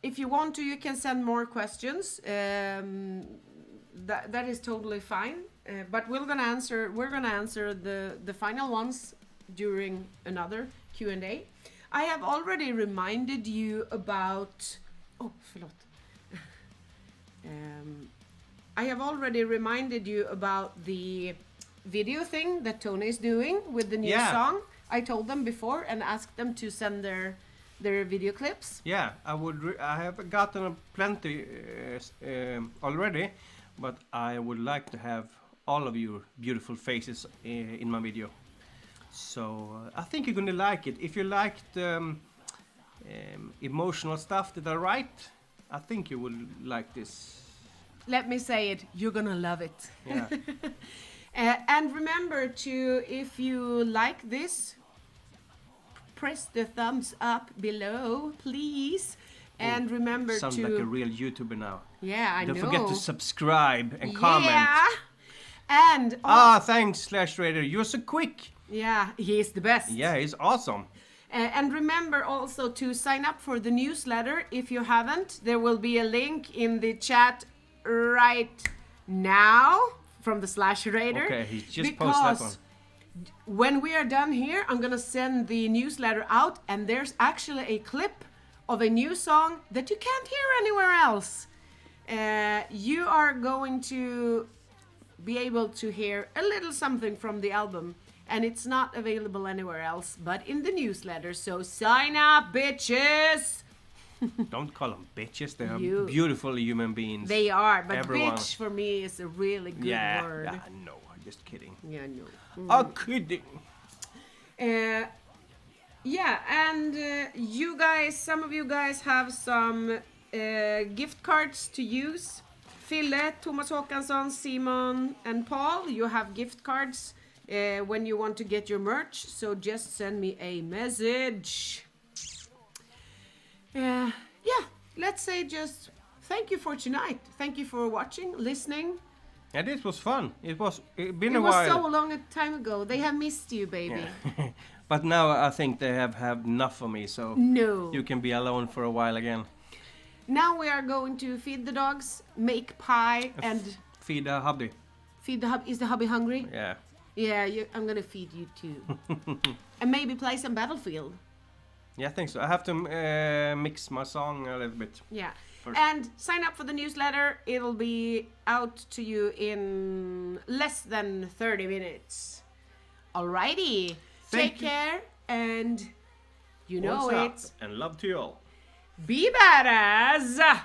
If you want to, you can send more questions. That is totally fine. But we're gonna answer the final ones during another Q&A. I have already reminded you about. Oh, förlåt. I have already reminded you about the video thing that Tony is doing with the new song. I told them before and asked them to send their video clips. Yeah, I have gotten plenty already, but I would like to have all of your beautiful faces in my video. So I think you're gonna like it. If you like the emotional stuff that I write, I think you will like this. Let me say it, you're gonna love it. Yeah. And remember to, if you like this, press the thumbs up below, please. And remember sound to... like a real YouTuber now. Yeah, I know. Don't forget to subscribe and comment. Yeah. And... Thanks, SLASHRaider. You're so quick. Yeah, he is the best. Yeah, he's awesome. And remember also to sign up for the newsletter if you haven't. There will be a link in the chat right now from the SLASHRaider. Okay, he just posted that one. When we are done here, I'm gonna send the newsletter out, and there's actually a clip of a new song that you can't hear anywhere else. You are going to be able to hear a little something from the album, and it's not available anywhere else but in the newsletter. So sign up, bitches! Don't call them bitches. They are beautiful human beings. They are, but Everyone. bitch for me is a really good word. Yeah, no, I'm just kidding. Yeah, no. I'm kidding. Yeah, and you guys, some of you guys have some gift cards to use. Fille, Thomas Håkansson, Simon, and Paul, you have gift cards when you want to get your merch. So just send me a message. Yeah, let's say just thank you for tonight. Thank you for watching, listening. Yeah, this was fun. It been It a was while. so long a time ago. They have missed you, baby. Yeah. But now I think they have had enough of me, so No. you can be alone for a while again. Now we are going to feed the dogs, make pie, and Feed a hubby. feed the hubby. Is the hubby hungry? Yeah. Yeah, I'm gonna feed you too. And maybe play some Battlefield. Yeah, I think so. I have to mix my song a little bit. Yeah. First. And sign up for the newsletter. It'll be out to you in less than 30 minutes. Alrighty. Take care, and you know What's up? it. And love to you all. Be badass. Bye.